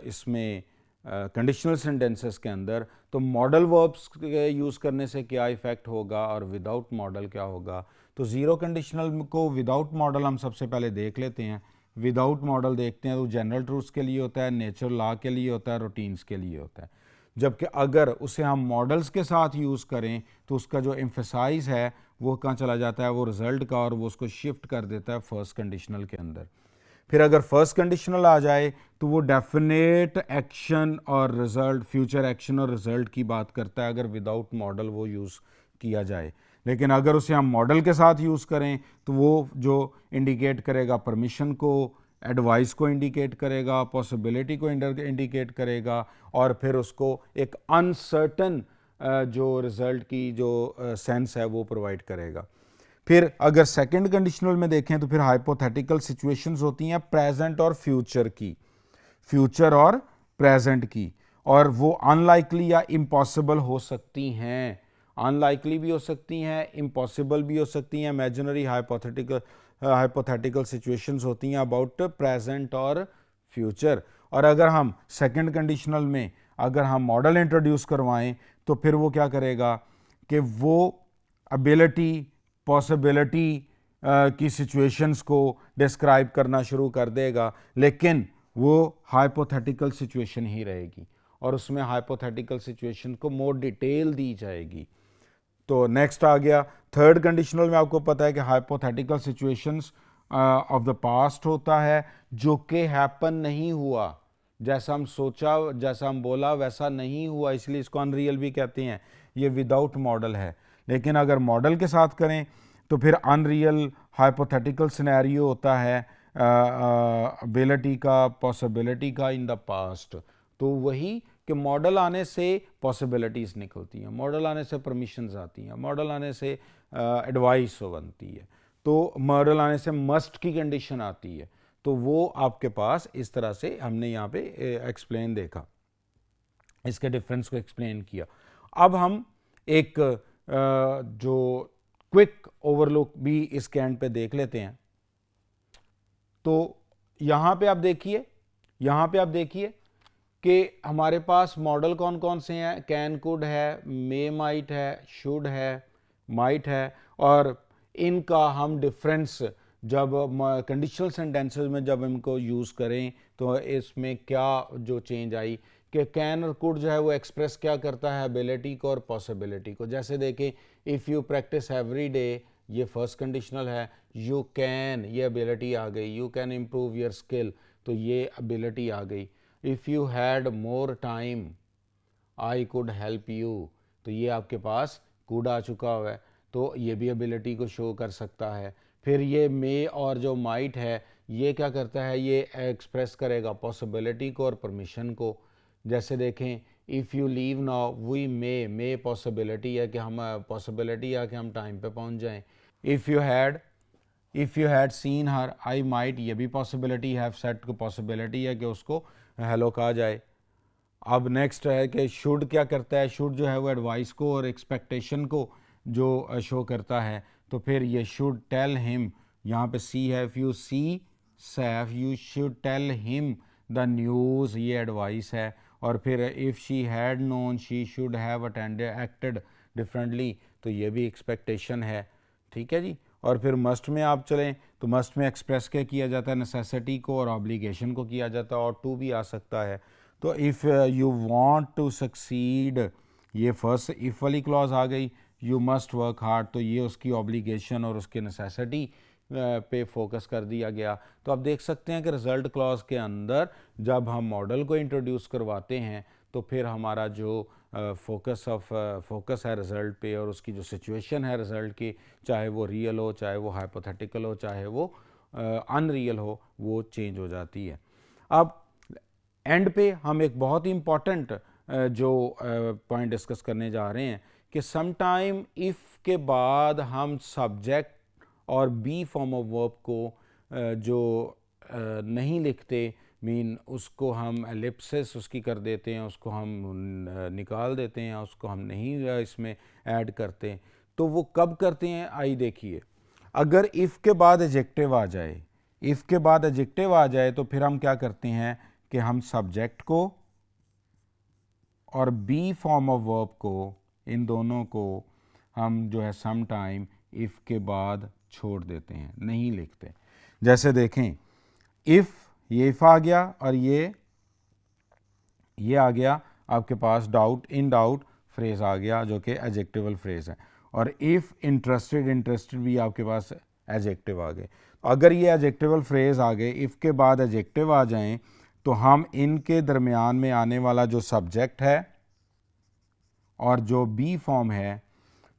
इसमें कंडीशनल सेंटेंसेस के अंदर, तो मॉडल वर्ब्स यूज़ करने से क्या इफ़ेक्ट होगा और विदाउट मॉडल क्या होगा। तो ज़ीरो कंडीशनल को विदाउट मॉडल हम सबसे पहले देख लेते हैं। विदाउट मॉडल देखते हैं तो जनरल ट्रूथ्स के लिए होता है, नेचुरल लॉ के लिए होता है, रूटीन्स के लिए होता है। जबकि अगर उसे हम मॉडल्स के साथ यूज़ करें तो उसका जो एम्फेसाइज है वो कहाँ चला जाता है, वो रिज़ल्ट का, और वो उसको शिफ्ट कर देता है फर्स्ट कंडीशनल के अंदर। फिर अगर फर्स्ट कंडीशनल आ जाए तो वो डेफिनेट एक्शन और रिजल्ट, फ्यूचर एक्शन और रिजल्ट की बात करता है अगर विदाउट मॉडल वो यूज़ किया जाए। लेकिन अगर उसे हम मॉडल के साथ यूज़ करें तो वो जो इंडिकेट करेगा परमिशन को, एडवाइस को इंडिकेट करेगा, पॉसिबिलिटी को इंडिकेट करेगा, और फिर उसको एक अनसर्टन जो रिज़ल्ट की जो सेंस है वो प्रोवाइड करेगा। फिर अगर सेकंड कंडीशनल में देखें तो फिर हाइपोथेटिकल सिचुएशंस होती हैं प्रेजेंट और फ्यूचर की, फ्यूचर और प्रेजेंट की, और वो अनलाइकली या इम्पॉसिबल हो सकती हैं, अनलाइकली भी हो सकती हैं, इम्पॉसिबल भी हो सकती हैं। इमेजिनरी हाइपोथेटिकल सिचुएशंस होती हैं अबाउट प्रेजेंट और फ्यूचर। और अगर हम सेकंड कंडीशनल में अगर हम मॉडल इंट्रोड्यूस करवाएं तो फिर वो क्या करेगा कि वो एबिलिटी, पॉसिबिलिटी की सिचुएशंस को डिस्क्राइब करना शुरू कर देगा, लेकिन वो हाइपोथेटिकल सिचुएशन ही रहेगी और उसमें हाइपोथेटिकल सिचुएशन को मोर डिटेल दी जाएगी। तो नेक्स्ट आ गया थर्ड कंडीशनल में, आपको पता है कि hypothetical situations of the past होता है जो कि हैपन नहीं हुआ, जैसा हम सोचा, जैसा हम बोला वैसा नहीं हुआ, इसलिए इसको अनरियल भी कहते हैं, ये विदाउट मॉडल है। लेकिन अगर मॉडल के साथ करें तो फिर अनरियल हाइपोथेटिकल सिनेरियो होता है एबिलिटी का, पॉसिबिलिटी का इन द पास्ट। तो वही कि मॉडल आने से पॉसिबिलिटीज़ निकलती हैं, मॉडल आने से परमिशंस आती हैं, मॉडल आने से एडवाइस बनती है, तो मॉडल आने से मस्ट की कंडीशन आती है। तो वो आपके पास इस तरह से हमने यहाँ पे एक्सप्लेन देखा। इसके डिफरेंस को एक्सप्लेन किया। अब हम एक जो क्विक ओवरलुक भी इसके एंड पे देख लेते हैं। तो यहाँ पे आप देखिए कि हमारे पास मॉडल कौन कौन से हैं। कैन कुड है, मे माइट है, शुड है, माइट है, और इनका हम डिफरेंस जब कंडीशनल सेंटेंसेस में जब इनको यूज़ करें तो इसमें क्या जो चेंज आई कि कैन और कुड जो है वो एक्सप्रेस क्या करता है, एबिलिटी को और पॉसिबिलिटी को। जैसे देखें, if you practice every day, ये फर्स्ट कंडीशनल है। यू कैन, ये एबिलिटी आ गई। You can improve your skill, तो ये एबिलिटी आ गई। If you had more time, I could help you, तो ये आपके पास कुड आ चुका हुआ है, तो ये भी एबिलिटी को शो कर सकता है। फिर ये मे और जो माइट है ये क्या करता है, ये एक्सप्रेस करेगा पॉसिबिलिटी को और परमिशन को। जैसे देखें, if you leave now we may possibility है कि हम पॉसिबिलिटी है कि हम टाइम पे पहुंच जाएं। If you had seen her I might, ये भी पॉसिबिलिटी हैव सेट को पॉसिबिलिटी है कि उसको हेलो कहा जाए। अब नेक्स्ट है कि शुड क्या करता है, शुड जो है वो एडवाइस को और एक्सपेक्टेशन को जो शो करता है। तो फिर ये शुड टेल हिम, यहाँ पे सी है, if you see Saif you should tell him the news, ये एडवाइस है। और फिर if she had known she should have acted differently, तो ये भी एक्सपेक्टेशन है। ठीक है जी। और फिर मस्ट में आप चलें तो मस्ट में एक्सप्रेस क्या किया जाता है, नेसेसिटी को और ऑब्लिगेशन को किया जाता है, और टू भी आ सकता है। तो if you want to succeed, ये फर्स्ट इफ़ वाली क्लॉज आ गई। यू मस्ट वर्क हार्ड, तो ये उसकी ऑब्लिगेशन और उसकी नेसेसिटी पे फोकस कर दिया गया। तो आप देख सकते हैं कि रिज़ल्ट क्लॉज के अंदर जब हम मॉडल को इंट्रोड्यूस करवाते हैं तो फिर हमारा जो फोकस है रिज़ल्ट पे, और उसकी जो सिचुएशन है रिज़ल्ट की, चाहे वो रियल हो, चाहे वो हाइपोथेटिकल हो, चाहे वो अनरियल हो, वो चेंज हो जाती है। अब एंड पे हम एक बहुत ही इम्पॉर्टेंट जो पॉइंट डिस्कस करने जा रहे हैं कि सम टाइम इफ़ के बाद हम सब्जेक्ट और बी फॉर्म ऑफ वर्ब को जो नहीं लिखते, मीन उसको हम एलिप्सिस उसकी कर देते हैं, उसको हम निकाल देते हैं, उसको हम नहीं इसमें ऐड करते। तो वो कब करते हैं, आई देखिए, अगर इफ़ के बाद एडजेक्टिव आ जाए, इफ़ के बाद एडजेक्टिव आ जाए तो फिर हम क्या करते हैं कि हम सब्जेक्ट को और बी फॉर्म ऑफ वर्ब को, इन दोनों को हम जो है सम टाइम इफ़ के बाद छोड़ देते हैं, नहीं लिखते। जैसे देखें, इफ़, ये इफ़ आ गया और ये आ गया आपके पास डाउट, इन डाउट फ्रेज़ आ गया जो कि एडजेक्टिवल फ्रेज़ है। और इफ़ इंटरेस्टेड भी आपके पास एडजेक्टिव आ गए। अगर ये एडजेक्टिवल फ्रेज़ आ गए, इफ़ के बाद एडजेक्टिव आ जाएं, तो हम इनके दरमियान में आने वाला जो सब्जेक्ट है और जो बी फॉर्म है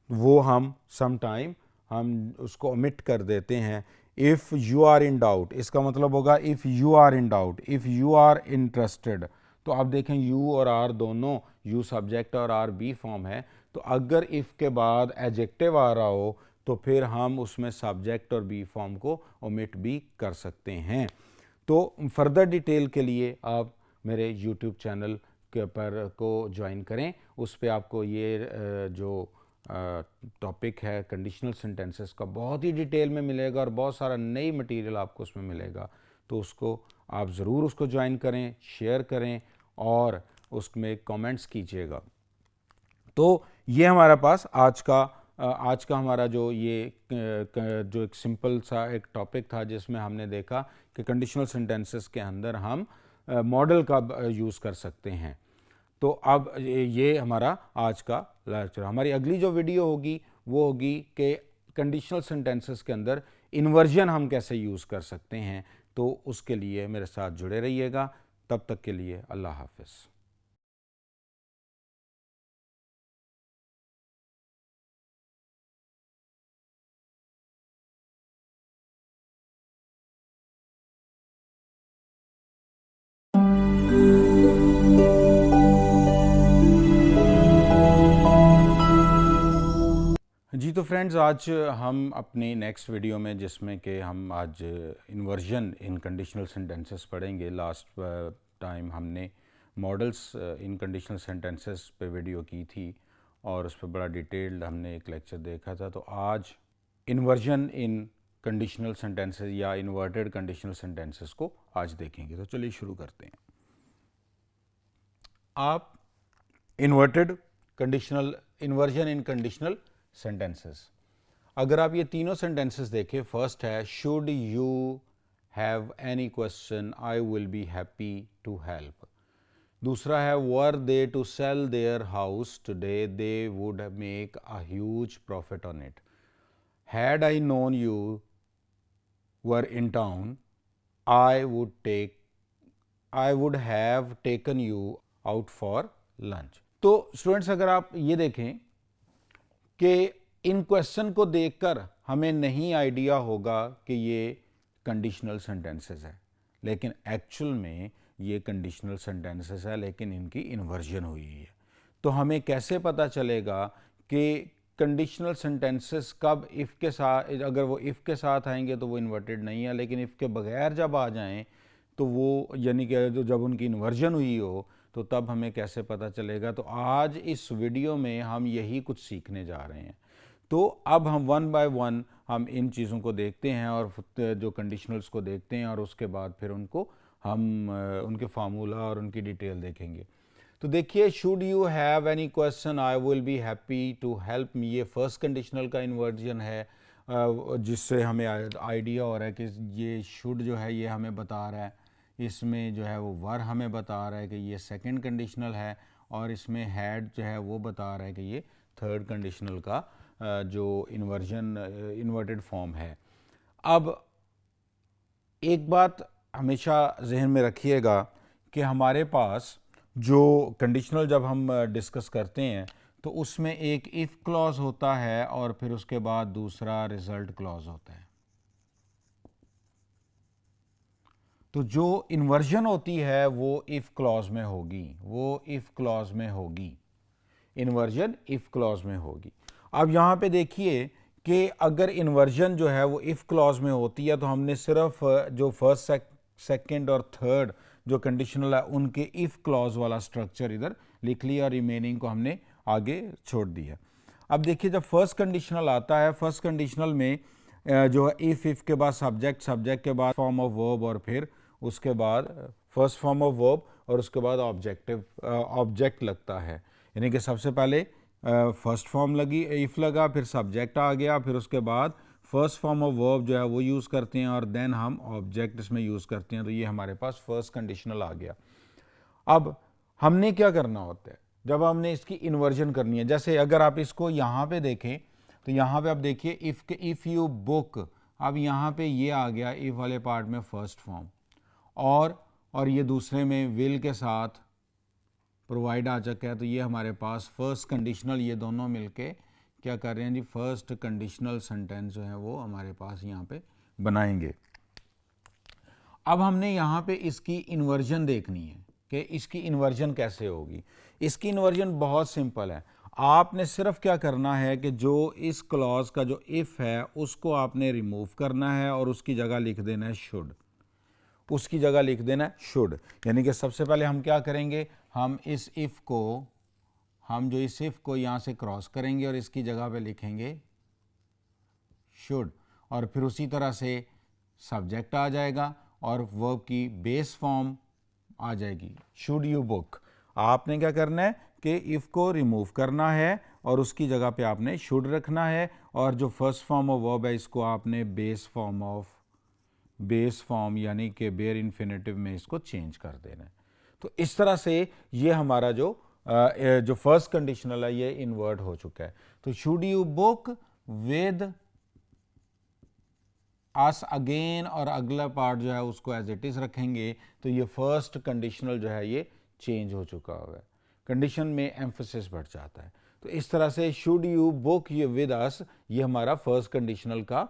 वो हम सम टाइम हम उसको ओमिट कर देते हैं। If you are in doubt, इसका मतलब होगा if you are in doubt, if you are interested. तो आप देखें यू और आर दोनों, यू सब्जेक्ट और आर बी फॉर्म है। तो अगर इफ़ के बाद एडजेक्टिव आ रहा हो तो फिर हम उसमें सब्जेक्ट और बी फॉर्म को ओमिट भी कर सकते हैं। तो फर्दर डिटेल के लिए आप मेरे यूट्यूब चैनल के पर को ज्वाइन करें। उस पर आपको ये जो टॉपिक है कंडीशनल सेंटेंसेस का बहुत ही डिटेल में मिलेगा और बहुत सारा नई मटेरियल आपको उसमें मिलेगा। तो उसको आप ज़रूर उसको ज्वाइन करें, शेयर करें और उसमें कमेंट्स कीजिएगा। तो ये हमारा पास आज का हमारा जो ये जो एक सिंपल सा एक टॉपिक था जिसमें हमने देखा कि कंडीशनल सेंटेंसेस के अंदर हम मॉडल का यूज़ कर सकते हैं। तो अब ये हमारा आज का लेक्चर। हमारी अगली जो वीडियो होगी वो होगी कि कंडीशनल सेंटेंसेस के अंदर इन्वर्जन हम कैसे यूज़ कर सकते हैं। तो उसके लिए मेरे साथ जुड़े रहिएगा। तब तक के लिए अल्लाह हाफ़िज़। जी तो फ्रेंड्स, आज हम अपनी नेक्स्ट वीडियो में जिसमें कि हम आज इन्वर्जन इन कंडीशनल सेंटेंसेस पढ़ेंगे। लास्ट टाइम हमने मॉडल्स इन कंडीशनल सेंटेंसेस पे वीडियो की थी और उस पर बड़ा डिटेल्ड हमने एक लेक्चर देखा था। तो आज इन्वर्जन इन कंडीशनल सेंटेंसेस या इन्वर्टेड कंडीशनल सेंटेंसेस को आज देखेंगे। तो चलिए शुरू करते हैं। आप inverted conditional inversion in conditional sentences, अगर आप ये तीनों सेंटेंसेस देखें, फर्स्ट है should you have any question I will be happy to help. दूसरा है were they to sell their house today they would make a huge profit on it. Had I known you were in town I would have taken you out for lunch. तो students, अगर आप ये देखें कि इन question को देखकर हमें नहीं आइडिया होगा कि ये कंडीशनल सेंटेंसेस है, लेकिन एक्चुअल में ये कंडीशनल सेंटेंसेस है, लेकिन इनकी इन्वर्जन हुई है। तो हमें कैसे पता चलेगा कि कंडीशनल सेंटेंसेस कब इफ़ के साथ, अगर वो इफ़ के साथ आएंगे तो वो इन्वर्टेड नहीं है, लेकिन इफ़ के बगैर जब आ जाएं तो वो, यानी कि जब उनकी इन्वर्जन हुई हो, तो तब हमें कैसे पता चलेगा। तो आज इस वीडियो में हम यही कुछ सीखने जा रहे हैं। तो अब हम वन बाय वन हम इन चीज़ों को देखते हैं और जो कंडीशनल्स को देखते हैं, और उसके बाद फिर उनको हम उनके फार्मूला और उनकी डिटेल देखेंगे। तो देखिए, should you have any question I will be happy to help me, ये फर्स्ट कंडीशनल का इन्वर्जन है, जिससे हमें आइडिया हो रहा है कि ये शुड जो है ये हमें बता रहा है, इसमें जो है वो वर हमें बता रहा है कि ये सेकंड कंडीशनल है, और इसमें हैड जो है वो बता रहा है कि ये थर्ड कंडीशनल का जो इन्वर्टेड फॉर्म है। अब एक बात हमेशा जहन में रखिएगा कि हमारे पास जो कंडीशनल जब हम डिस्कस करते हैं तो उसमें एक इफ़ क्लॉज होता है और फिर उसके बाद दूसरा रिजल्ट क्लॉज होता है। तो जो इन्वर्जन होती है वो इफ़ क्लॉज में होगी, इन्वर्जन इफ़ क्लॉज में होगी। अब यहाँ पे देखिए कि अगर इन्वर्जन जो है वो इफ़ क्लॉज में होती है तो हमने सिर्फ जो फर्स्ट, सेकंड और थर्ड जो कंडीशनल है उनके इफ़ क्लॉज वाला स्ट्रक्चर इधर लिख लिया, और रिमेनिंग को हमने आगे छोड़ दिया। अब देखिए, जब फर्स्ट कंडीशनल आता है, फर्स्ट कंडीशनल में जो है इफ़ के बाद सब्जेक्ट, सब्जेक्ट के बाद फॉर्म ऑफ वर्ब, और फिर उसके बाद फर्स्ट फॉर्म ऑफ वर्ब, और उसके बाद ऑब्जेक्ट लगता है। यानी कि सबसे पहले फर्स्ट फॉर्म लगी, इफ़ लगा, फिर सब्जेक्ट आ गया, फिर उसके बाद फर्स्ट फॉर्म ऑफ वर्ब जो है वो यूज़ करते हैं, और देन हम ऑब्जेक्ट इसमें यूज़ करते हैं। तो ये हमारे पास फर्स्ट कंडीशनल आ गया। अब हमने क्या करना होता है जब हमने इसकी इन्वर्जन करनी है। जैसे अगर आप इसको यहाँ पे देखें तो यहाँ पे आप देखिए इफ़ यू बुक, अब यहाँ पे ये आ गया इफ़ वाले पार्ट में फर्स्ट फॉर्म, और ये दूसरे में विल के साथ प्रोवाइड आ चुका है। तो ये हमारे पास फर्स्ट कंडीशनल, ये दोनों मिलके क्या कर रहे हैं जी, फर्स्ट कंडीशनल सेंटेंस जो है वो हमारे पास यहाँ पे बनाएंगे। अब हमने यहाँ पे इसकी इन्वर्जन देखनी है कि इसकी इन्वर्जन कैसे होगी। इसकी इन्वर्जन बहुत सिंपल है। आपने सिर्फ क्या करना है कि जो इस क्लॉज का जो इफ़ है उसको आपने रिमूव करना है और उसकी जगह लिख देना है शुड, उसकी जगह लिख देना है शुड। यानी कि सबसे पहले हम क्या करेंगे, हम इस इफ़ को यहाँ से क्रॉस करेंगे और इसकी जगह पे लिखेंगे शुड, और फिर उसी तरह से सब्जेक्ट आ जाएगा और वर्ब की बेस फॉर्म आ जाएगी, शुड यू बुक। आपने क्या करना है कि इफ़ को रिमूव करना है और उसकी जगह पे आपने शुड रखना है, और जो फर्स्ट फॉर्म ऑफ वर्ब है इसको आपने बेस फॉर्म यानी कि बेयर इन्फिनेटिव में इसको चेंज कर देना है। तो इस तरह से ये हमारा जो फर्स्ट कंडीशनल है ये इन्वर्ट हो चुका है। तो should you book with us again, और अगला पार्ट जो है उसको एज इट इज रखेंगे। तो ये फर्स्ट कंडीशनल जो है ये चेंज हो चुका हुआ है, कंडीशन में एम्फेसिस बढ़ जाता है। तो इस तरह से शुड यू बुक ये विद अस, ये हमारा फर्स्ट कंडीशनल का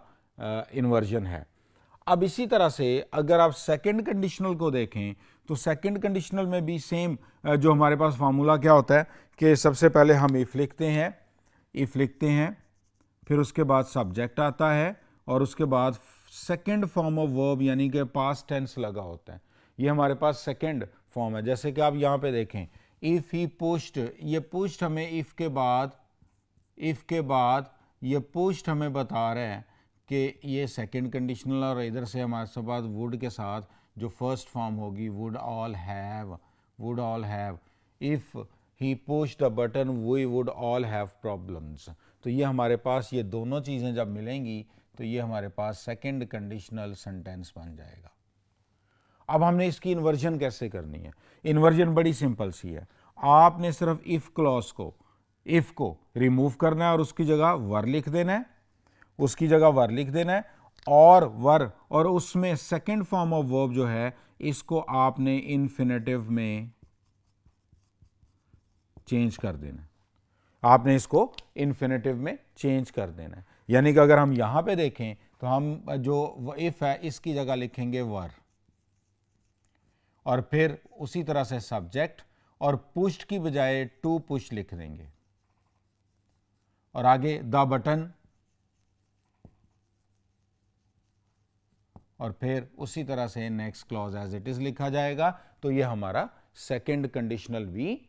इन्वर्जन है। अब इसी तरह से अगर आप सेकंड कंडीशनल को देखें तो सेकंड कंडीशनल में भी सेम जो हमारे पास फार्मूला क्या होता है कि सबसे पहले हम इफ़ लिखते हैं, फिर उसके बाद सब्जेक्ट आता है, और उसके बाद सेकंड फॉर्म ऑफ वर्ब यानी कि पास्ट टेंस लगा होता है। ये हमारे पास सेकंड फॉर्म है। जैसे कि आप यहाँ पे देखें, इफ़ ही पुश्ड, ये पुश्ड हमें इफ़ के बाद ये पुश्ड हमें बता रहे हैं कि ये सेकंड कंडीशनल, और इधर से हमारे पास वुड के साथ जो फर्स्ट फॉर्म होगी would all have, if he pushed the button we would all have problems. तो ये हमारे पास ये दोनों चीज़ें जब मिलेंगी तो ये हमारे पास सेकंड कंडीशनल सेंटेंस बन जाएगा। अब हमने इसकी इन्वर्जन कैसे करनी है? इन्वर्जन बड़ी सिंपल सी है। आपने सिर्फ इफ़ क्लॉज को, इफ़ को रिमूव करना है और उसकी जगह वर लिख देना है, और वर, और उसमें सेकंड फॉर्म ऑफ वर्ब जो है इसको आपने इन्फिनेटिव में चेंज कर देना है। यानी कि अगर हम यहां पे देखें तो हम जो इफ है इसकी जगह लिखेंगे वर, और फिर उसी तरह से सब्जेक्ट, और पुश्ड की बजाय टू पुश लिख देंगे, और आगे द बटन, और फिर उसी तरह से next clause as it is लिखा जाएगा। तो ये हमारा सेकंड कंडीशनल भी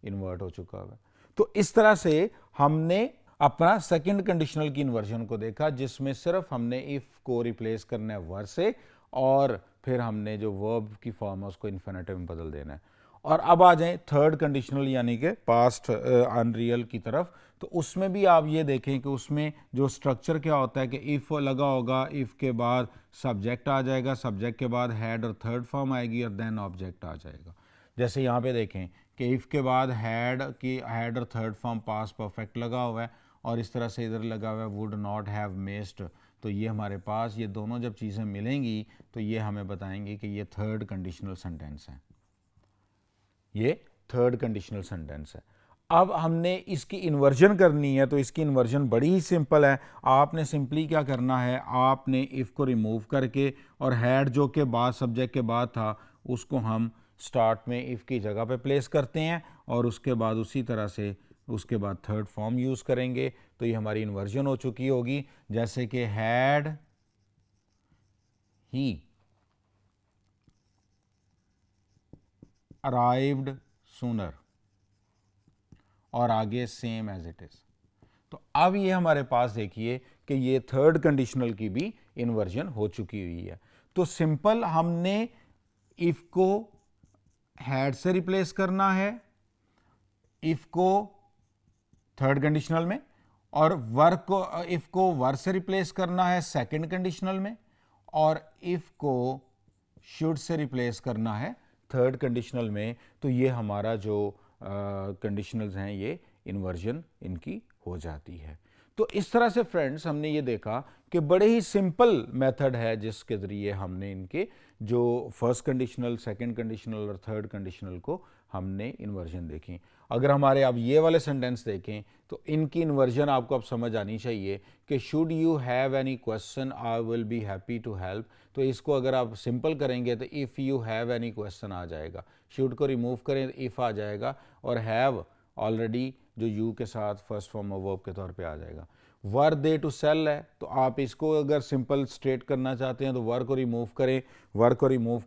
इन्वर्ट हो चुका है। तो इस तरह से हमने अपना सेकंड कंडीशनल की इन्वर्जन को देखा, जिसमें सिर्फ हमने इफ को रिप्लेस करना है वर से, और फिर हमने जो वर्ब की फॉर्म है उसको इन्फिनेटिव में बदल देना है। और अब आ जाएं थर्ड कंडीशनल यानी कि पास्ट अनरियल की तरफ। तो उसमें भी आप ये देखें कि उसमें जो स्ट्रक्चर क्या होता है कि इफ़ लगा होगा, इफ़ के बाद सब्जेक्ट आ जाएगा, सब्जेक्ट के बाद हैड और थर्ड फॉर्म आएगी, और देन ऑब्जेक्ट आ जाएगा। जैसे यहाँ पे देखें कि इफ़ के बाद हैड और थर्ड फॉर्म पास्ट परफेक्ट लगा हुआ है, और इस तरह से इधर लगा हुआ है वुड नॉट हैव मिस्ड। तो ये हमारे पास ये दोनों जब चीज़ें मिलेंगी तो ये हमें बताएंगे कि ये थर्ड कंडीशनल सेंटेंस है, अब हमने इसकी इन्वर्जन करनी है। तो इसकी इन्वर्जन बड़ी ही सिंपल है। आपने सिंपली क्या करना है, आपने इफ़ को रिमूव करके और हैड जो के बाद सब्जेक्ट के बाद था उसको हम स्टार्ट में इफ़ की जगह पे प्लेस करते हैं, और उसके बाद उसी तरह से उसके बाद थर्ड फॉर्म यूज़ करेंगे। तो ये हमारी इन्वर्जन हो चुकी होगी। जैसे कि हैड ही अराइव्ड सूनर, और आगे सेम एज इट इज। तो अब ये हमारे पास देखिए कि ये थर्ड कंडीशनल की भी इन्वर्जन हो चुकी हुई है। तो सिंपल हमने इफ को हैड से रिप्लेस करना है, इफ को थर्ड कंडीशनल में, और इफ को वर से रिप्लेस करना है सेकंड कंडीशनल में, और इफ को शुड से रिप्लेस करना है थर्ड कंडीशनल में। तो ये हमारा जो कंडीशनल्स हैं ये इन्वर्जन इनकी हो जाती है। तो इस तरह से फ्रेंड्स हमने ये देखा कि बड़े ही सिंपल मेथड है जिसके ज़रिए हमने इनके जो फर्स्ट कंडीशनल, सेकंड कंडीशनल और थर्ड कंडीशनल को हमने इन्वर्जन देखी। अगर हमारे आप ये वाले सेंटेंस देखें तो इनकी इन्वर्जन आपको अब समझ आनी चाहिए कि should you have any question I will be happy to help. तो इसको अगर आप सिंपल करेंगे तो if you have any question आ जाएगा, शुड को रिमूव करें तो इफ़ आ जाएगा, और हैव ऑलरेडी जो यू के साथ फर्स्ट फॉर्म ऑफ वर्ब के तौर पे आ जाएगा। वर दे टू सेल है, तो आप इसको अगर सिंपल स्ट्रेट करना चाहते हैं तो वर को रिमूव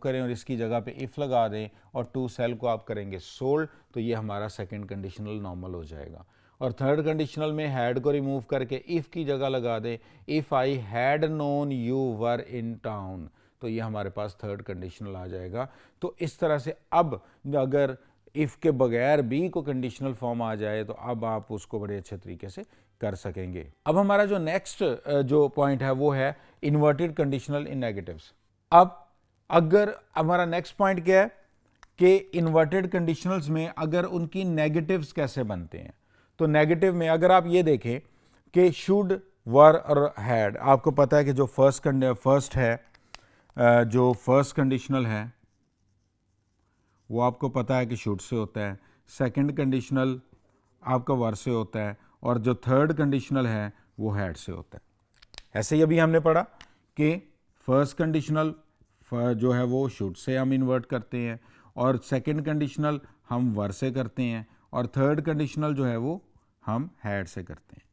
करें और इसकी जगह पे इफ़ लगा दें, और टू सेल को आप करेंगे सोल्ड। तो ये हमारा सेकंड कंडीशनल नॉर्मल हो जाएगा। और थर्ड कंडीशनल में हैड को रिमूव करके इफ़ की जगह लगा दें, if I had known you were in town. तो ये हमारे पास थर्ड कंडीशनल आ जाएगा। तो इस तरह से अब अगर इफ़ के बगैर भी को कंडीशनल फॉर्म आ जाए तो अब आप उसको बड़े अच्छे तरीके से कर सकेंगे। अब हमारा जो नेक्स्ट जो पॉइंट है वो है इन्वर्टेड कंडीशनल इन नेगेटिव्स। अब अगर हमारा नेक्स्ट पॉइंट क्या है कि इन्वर्टेड कंडीशनल्स में अगर उनकी नेगेटिव्स कैसे बनते हैं। तो नेगेटिव में अगर आप ये देखें कि शुड, वर और हैड, आपको पता है कि जो जो फर्स्ट कंडीशनल है वो आपको पता है कि शुड से होता है, सेकंड कंडीशनल आपका वर से होता है, और जो थर्ड कंडीशनल है वो हैड से होता है। ऐसे ही अभी हमने पढ़ा कि फर्स्ट कंडीशनल जो है वो शुड से हम इन्वर्ट करते हैं, और सेकंड कंडीशनल हम वर से करते हैं, और थर्ड कंडीशनल जो है वो हम हैड से करते हैं।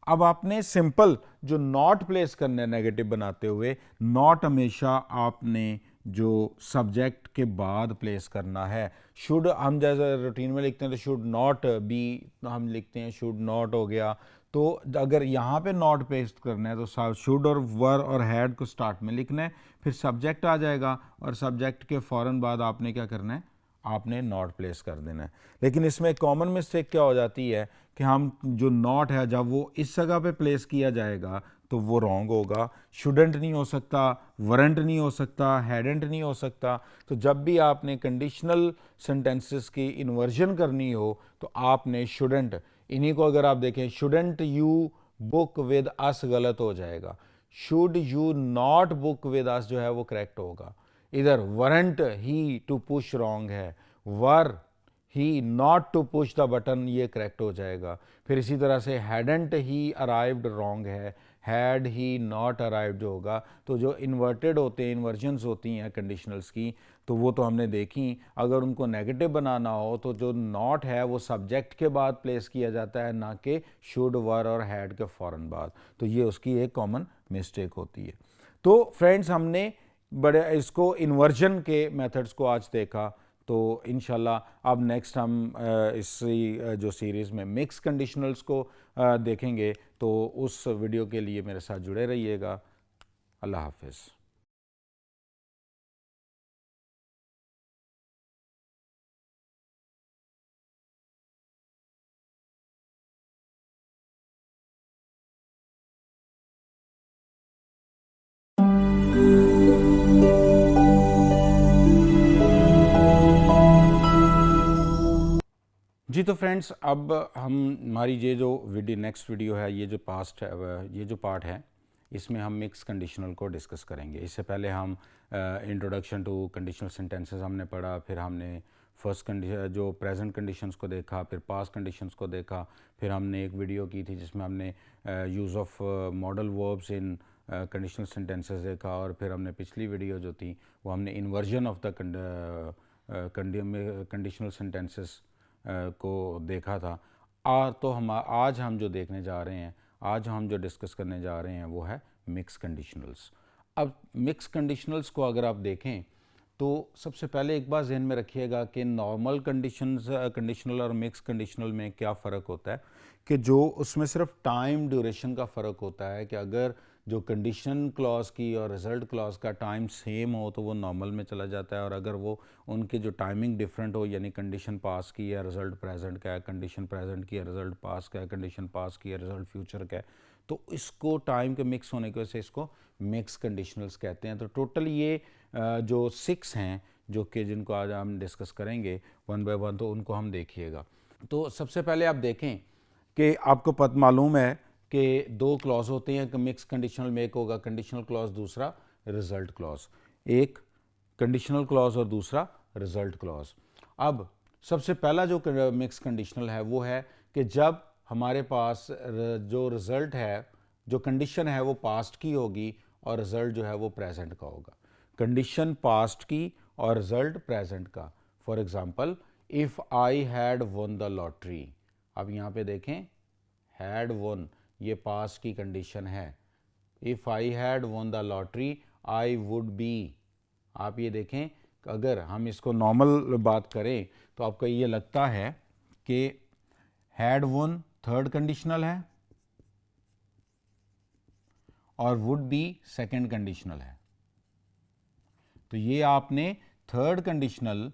अब आपने सिंपल जो नॉट प्लेस करना है नेगेटिव बनाते हुए, नॉट हमेशा आपने जो सब्जेक्ट के बाद प्लेस करना है। शुड हम जैसे रूटीन में लिखते हैं तो शुड नॉट बी, हम लिखते हैं शुड नॉट हो गया। तो अगर यहाँ पे नॉट पेस्ट करना है तो शुड और वर और हैड को स्टार्ट में लिखना है, फिर सब्जेक्ट आ जाएगा और सब्जेक्ट के फ़ौरन बाद आपने क्या करना है, आपने नॉट प्लेस कर देना है। लेकिन इसमें एक कॉमन मिस्टेक क्या हो जाती है कि हम जो नॉट है जब वो इस जगह पे प्लेस किया जाएगा तो वो रॉन्ग होगा। शुडेंट नहीं हो सकता, वरंट नहीं हो सकता, हैडेंट नहीं हो सकता। तो जब भी आपने कंडीशनल सेंटेंसेस की इन्वर्जन करनी हो तो आपने शुडेंट, इन्हीं को अगर आप देखें, shouldn't you book with us गलत हो जाएगा, should you not book with us जो है वो करेक्ट होगा। इधर weren't he to push wrong है, were he not to push the button ये करेक्ट हो जाएगा। फिर इसी तरह से हैडेंट ही अराइव्ड रॉन्ग है, हैड ही नॉट अराइव्ड होगा। तो जो इन्वर्टेड होते हैं, इन्वर्जन्स होती हैं कंडीशनल्स की, तो वो तो हमने देखी। अगर उनको नेगेटिव बनाना हो तो जो नॉट है वो सब्जेक्ट के बाद प्लेस किया जाता है, ना कि शुड, वर और हैड के फ़ौरन बाद। तो ये उसकी एक कॉमन मिस्टेक होती है। तो फ्रेंड्स हमने बड़े इसको इन्वर्जन के मेथड्स को आज देखा। तो इंशाल्लाह अब नेक्स्ट हम इसी जो सीरीज़ में मिक्स कंडीशनल्स को देखेंगे। तो उस वीडियो के लिए मेरे साथ जुड़े रहिएगा। अल्लाह हाफिज़। जी तो फ्रेंड्स अब हम हमारी ये जो नेक्स्ट वीडियो है, ये जो पास्ट है, ये जो पार्ट है, इसमें हम मिक्स कंडीशनल को डिस्कस करेंगे। इससे पहले हम इंट्रोडक्शन टू कंडीशनल सेंटेंसेस हमने पढ़ा, फिर हमने फर्स्ट जो प्रेजेंट कंडीशंस को देखा, फिर पास्ट कंडीशंस को देखा, फिर हमने एक वीडियो की थी जिसमें हमने use of modal verbs in conditional sentences देखा, और फिर हमने पिछली वीडियो जो थी वो हमने inversion of the conditional sentences को देखा था। तो हम आज हम जो देखने जा रहे हैं, आज हम जो डिस्कस करने जा रहे हैं वो है मिक्स कंडीशनल्स। अब मिक्स कंडीशनल्स को अगर आप देखें तो सबसे पहले एक बात जहन में रखिएगा कि नॉर्मल कंडीशनल और मिक्स कंडीशनल में क्या फ़र्क होता है, कि जो उसमें सिर्फ टाइम ड्यूरेशन का फ़र्क होता है कि अगर जो कंडीशन क्लॉज की और रिज़ल्ट क्लॉज का टाइम सेम हो तो वो नॉर्मल में चला जाता है, और अगर वो उनकी जो टाइमिंग डिफरेंट हो, यानी कंडीशन पास की है रिज़ल्ट प्रेजेंट का है, कंडीशन प्रेजेंट की है रिज़ल्ट पास का है, कंडीशन पास की है रिज़ल्ट फ्यूचर का है, तो इसको टाइम के मिक्स होने की वजह से इसको मिक्स कंडीशनल्स कहते हैं। तो टोटल ये जो 6 हैं जो कि जिनको आज हम डिस्कस करेंगे वन बाय वन, तो उनको हम देखिएगा। तो सबसे पहले आप देखें कि आपको पता मालूम है कि दो क्लॉज होते हैं कि मिक्स कंडीशनल में, एक होगा कंडीशनल क्लॉज, दूसरा रिजल्ट क्लॉज। एक कंडीशनल क्लॉज और दूसरा रिजल्ट क्लॉज। अब सबसे पहला जो मिक्स कंडीशनल है वो है कि जब हमारे पास जो रिजल्ट है, जो कंडीशन है वो पास्ट की होगी और रिजल्ट जो है वो प्रेजेंट का होगा। कंडीशन पास्ट की और रिजल्ट प्रेजेंट का। For example, if I had one the lottery. अब यहाँ पे देखें, हैड वन ये पास्ट की कंडीशन है। If I had one the lottery I would B. आप ये देखें, अगर हम इसको नॉर्मल बात करें तो आपको ये लगता है कि हैड वन थर्ड कंडीशनल है और वुड बी सेकंड कंडीशनल है। तो ये आपने थर्ड कंडीशनल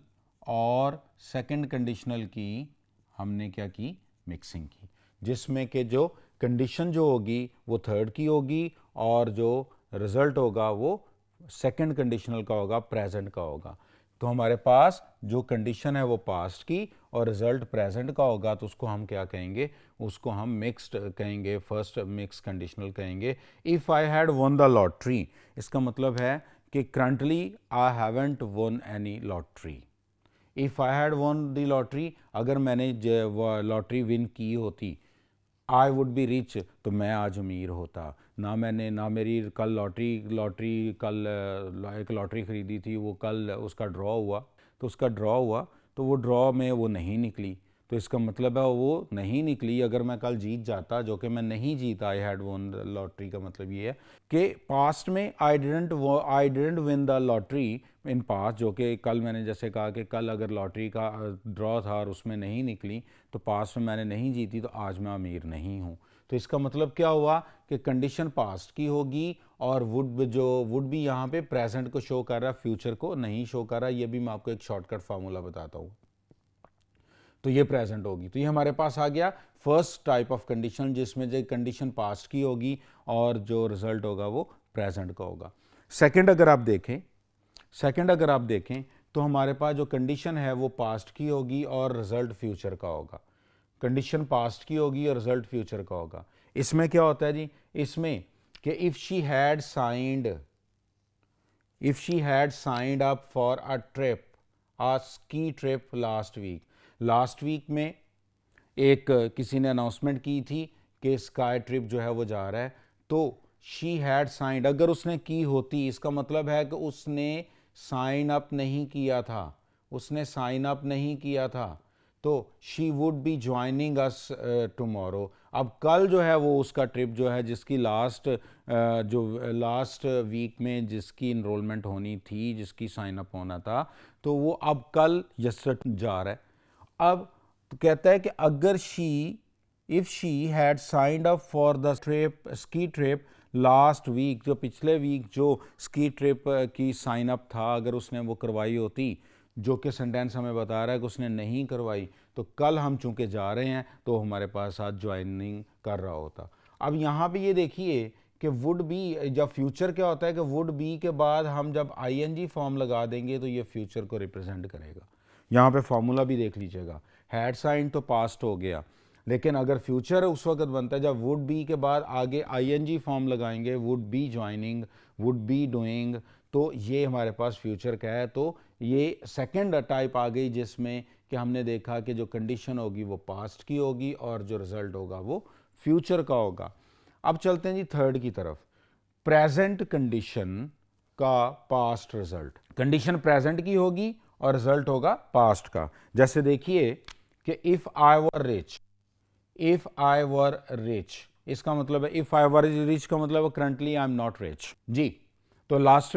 और सेकंड कंडीशनल की हमने क्या की, मिक्सिंग की, जिसमें कि जो कंडीशन जो होगी वो थर्ड की होगी और जो रिजल्ट होगा वो सेकंड कंडीशनल का होगा, प्रेजेंट का होगा। तो हमारे पास जो कंडीशन है वो पास्ट की और रिजल्ट प्रेजेंट का होगा, तो उसको हम क्या कहेंगे, उसको हम मिक्स्ड कहेंगे, फर्स्ट मिक्स कंडीशनल कहेंगे। If I had one the lottery, इसका मतलब है कि currently I haven't one any lottery. If I had one the lottery, अगर मैंने लॉटरी विन की होती, आई वुड बी रिच, तो मैं आज अमीर होता। ना मेरी कल लॉटरी कल एक लॉटरी ख़रीदी थी, वो कल उसका ड्रॉ हुआ, तो वो ड्रॉ में वो नहीं निकली, तो इसका मतलब है वो नहीं निकली। अगर मैं कल जीत जाता, जो कि मैं नहीं जीता, I had won the lottery का मतलब ये है कि पास्ट में I didn't win the lottery in past, जो कि कल मैंने जैसे कहा कि कल अगर लॉटरी का ड्रॉ था और उसमें नहीं निकली तो पास्ट में मैंने नहीं जीती, तो आज मैं अमीर नहीं हूँ। तो इसका मतलब क्या हुआ कि कंडीशन पास्ट की होगी और वुड भी यहाँ पे प्रेजेंट को शो कर रहा है, फ्यूचर को नहीं शो कर रहा। ये भी मैं आपको एक शॉर्टकट फार्मूला बताता हूँ। तो ये प्रेजेंट होगी। तो ये हमारे पास आ गया फर्स्ट टाइप ऑफ कंडीशन, जिसमें जो कंडीशन पास्ट की होगी और जो रिजल्ट होगा वो प्रेजेंट का होगा। सेकंड अगर आप देखें तो हमारे पास जो कंडीशन है वो पास्ट की होगी और रिजल्ट फ्यूचर का होगा। कंडीशन पास्ट की होगी और रिजल्ट फ्यूचर का होगा। इसमें क्या होता है जी, इसमें कि if she had signed up for a trip, a ski trip last week में एक किसी ने अनाउंसमेंट की थी कि स्काई ट्रिप जो है वो जा रहा है, तो शी हैड साइंड, अगर उसने की होती, इसका मतलब है कि उसने साइन अप नहीं किया था, तो she would be joining us tomorrow. अब कल जो है वो उसका ट्रिप जो है, जिसकी लास्ट वीक में जिसकी इनरोलमेंट होनी थी, जिसकी साइन अप होना था, तो वो अब कल यस्टरडे जा रहा है। अब तो कहता है कि अगर if she had signed up for the ski trip last week, जो पिछले वीक जो स्की ट्रिप की साइन अप था, अगर उसने वो करवाई होती, जो कि सेंटेंस हमें बता रहा है कि उसने नहीं करवाई, तो कल हम चूंकि जा रहे हैं तो हमारे पास साथ ज्वाइनिंग कर रहा होता। अब यहाँ पे ये देखिए कि वुड बी, जब फ्यूचर क्या होता है कि वुड बी के बाद हम जब आईएनजी फॉर्म लगा देंगे तो ये फ्यूचर को रिप्रेजेंट करेगा। यहाँ पे फॉर्मूला भी देख लीजिएगा, हैड साइन तो पास्ट हो गया, लेकिन अगर फ्यूचर उस वक्त बनता है जब वुड बी के बाद आगे आईएनजी फॉर्म लगाएंगे, would be joining, would be doing, तो ये हमारे पास फ्यूचर का है। तो ये सेकंड टाइप आ गई, जिसमें कि हमने देखा कि जो कंडीशन होगी वो पास्ट की होगी और जो रिजल्ट होगा वो फ्यूचर का होगा। अब चलते हैं जी थर्ड की तरफ, प्रेजेंट कंडीशन का पास्ट रिजल्ट। कंडीशन प्रेजेंट की होगी और रिजल्ट होगा पास्ट का। जैसे देखिए कि इफ आई वर रिच, इसका मतलब है इफ आई वर रिच का मतलब है currently I am not rich जी। तो लास्ट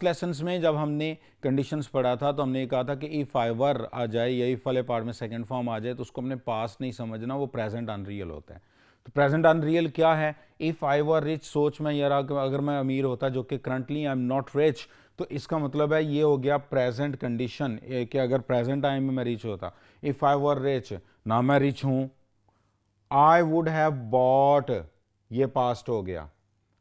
लेसन्स में जब हमने कंडीशंस पढ़ा था तो हमने ये कहा था कि इफ आई वर आ जाए या इफ वाले पार्ट में सेकंड फॉर्म आ जाए तो उसको हमने पास्ट नहीं समझना, वो प्रेजेंट अनरियल होता है। तो प्रेजेंट अनरियल क्या है, इफ आई वर रिच, सोच में यार अगर मैं अमीर होता, जो कि currently I am not rich, तो इसका मतलब है ये हो गया प्रेजेंट कंडीशन कि अगर प्रेजेंट टाइम में मैं रिच होता। इफ आई वर रिच, ना मैं रिच हूं, आई वुड हैव बॉट, ये पास्ट हो गया,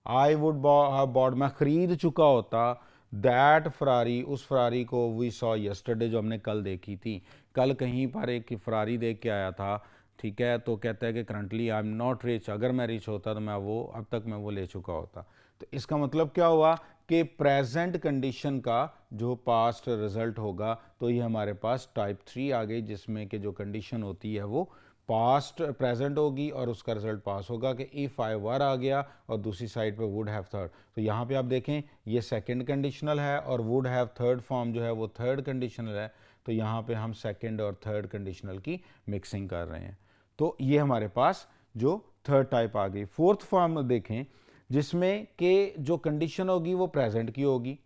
आई वुड हैव बॉट, मैं खरीद चुका होता दैट फरारी, उस फरारी को वी सॉ यस्टरडे, जो हमने कल देखी थी। कल कहीं पर एक फरारी देख के आया था, ठीक है, तो कहता है कि currently I am not rich, अगर मैं रिच होता तो मैं वो अब तक मैं वो ले चुका होता। तो इसका मतलब क्या हुआ कि प्रेजेंट कंडीशन का जो पास्ट रिजल्ट होगा, तो ये हमारे पास टाइप 3 आ गई, जिसमें कि जो कंडीशन होती है वो पास्ट प्रेजेंट होगी और उसका रिजल्ट पास होगा। कि इफ आई वर आ गया और दूसरी साइड पे वुड हैव थर्ड, तो यहाँ पे आप देखें ये सेकंड कंडीशनल है और वुड हैव थर्ड फॉर्म जो है वो थर्ड कंडीशनल है। तो यहाँ पे हम सेकंड और थर्ड कंडीशनल की मिक्सिंग कर रहे हैं। तो ये हमारे पास जो थर्ड टाइप आ गई। फोर्थ फॉर्म देखें, जिसमें कि जो कंडीशन होगी वो प्रेजेंट की होगी,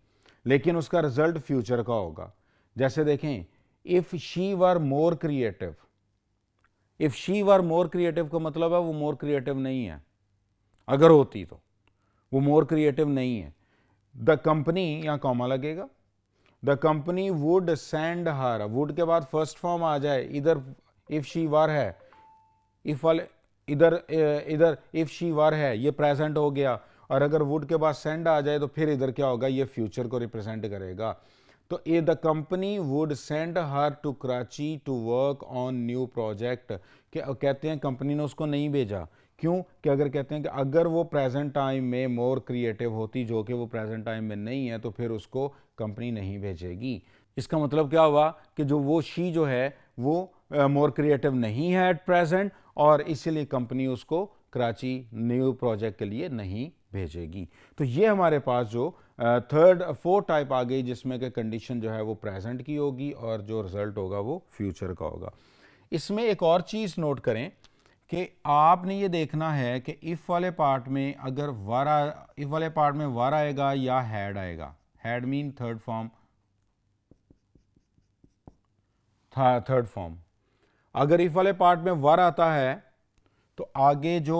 लेकिन उसका रिजल्ट फ्यूचर का होगा। जैसे देखें, if she were more creative, if she were more creative का मतलब है वो मोर क्रिएटिव नहीं है, अगर होती तो वो मोर क्रिएटिव नहीं है। द कंपनी, यहां कॉमा लगेगा, the company would send her, would के बाद फर्स्ट फॉर्म आ जाए, इधर इफ शी वर है, इफ वाले इधर इफ शी वर है, ये प्रेजेंट हो गया, और अगर वुड के बाद सेंड आ जाए तो फिर इधर क्या होगा, ये फ्यूचर को रिप्रेजेंट करेगा। तो a the company would send her to Karachi to work on new project, कहते हैं कंपनी ने उसको नहीं भेजा, क्यों कि अगर कहते हैं कि अगर वो प्रेजेंट टाइम में मोर क्रिएटिव होती, जो कि वो प्रेजेंट टाइम में नहीं है, तो फिर उसको कंपनी नहीं भेजेगी। इसका मतलब क्या हुआ कि जो वो शी जो है वो मोर क्रिएटिव नहीं है एट प्रेजेंट, और इसीलिए कंपनी उसको कराची न्यू प्रोजेक्ट के लिए नहीं भेजेगी। तो ये हमारे पास जो फोर्थ टाइप आ गई, जिसमें कि कंडीशन जो है वो प्रेजेंट की होगी और जो रिजल्ट होगा वो फ्यूचर का होगा। इसमें एक और चीज़ नोट करें कि आपने ये देखना है कि इफ़ वाले पार्ट में अगर इफ़ वाले पार्ट में वर आएगा या हैड आएगा, had mean third form, third form. अगर इफ़ वाले पार्ट में वर आता है तो आगे जो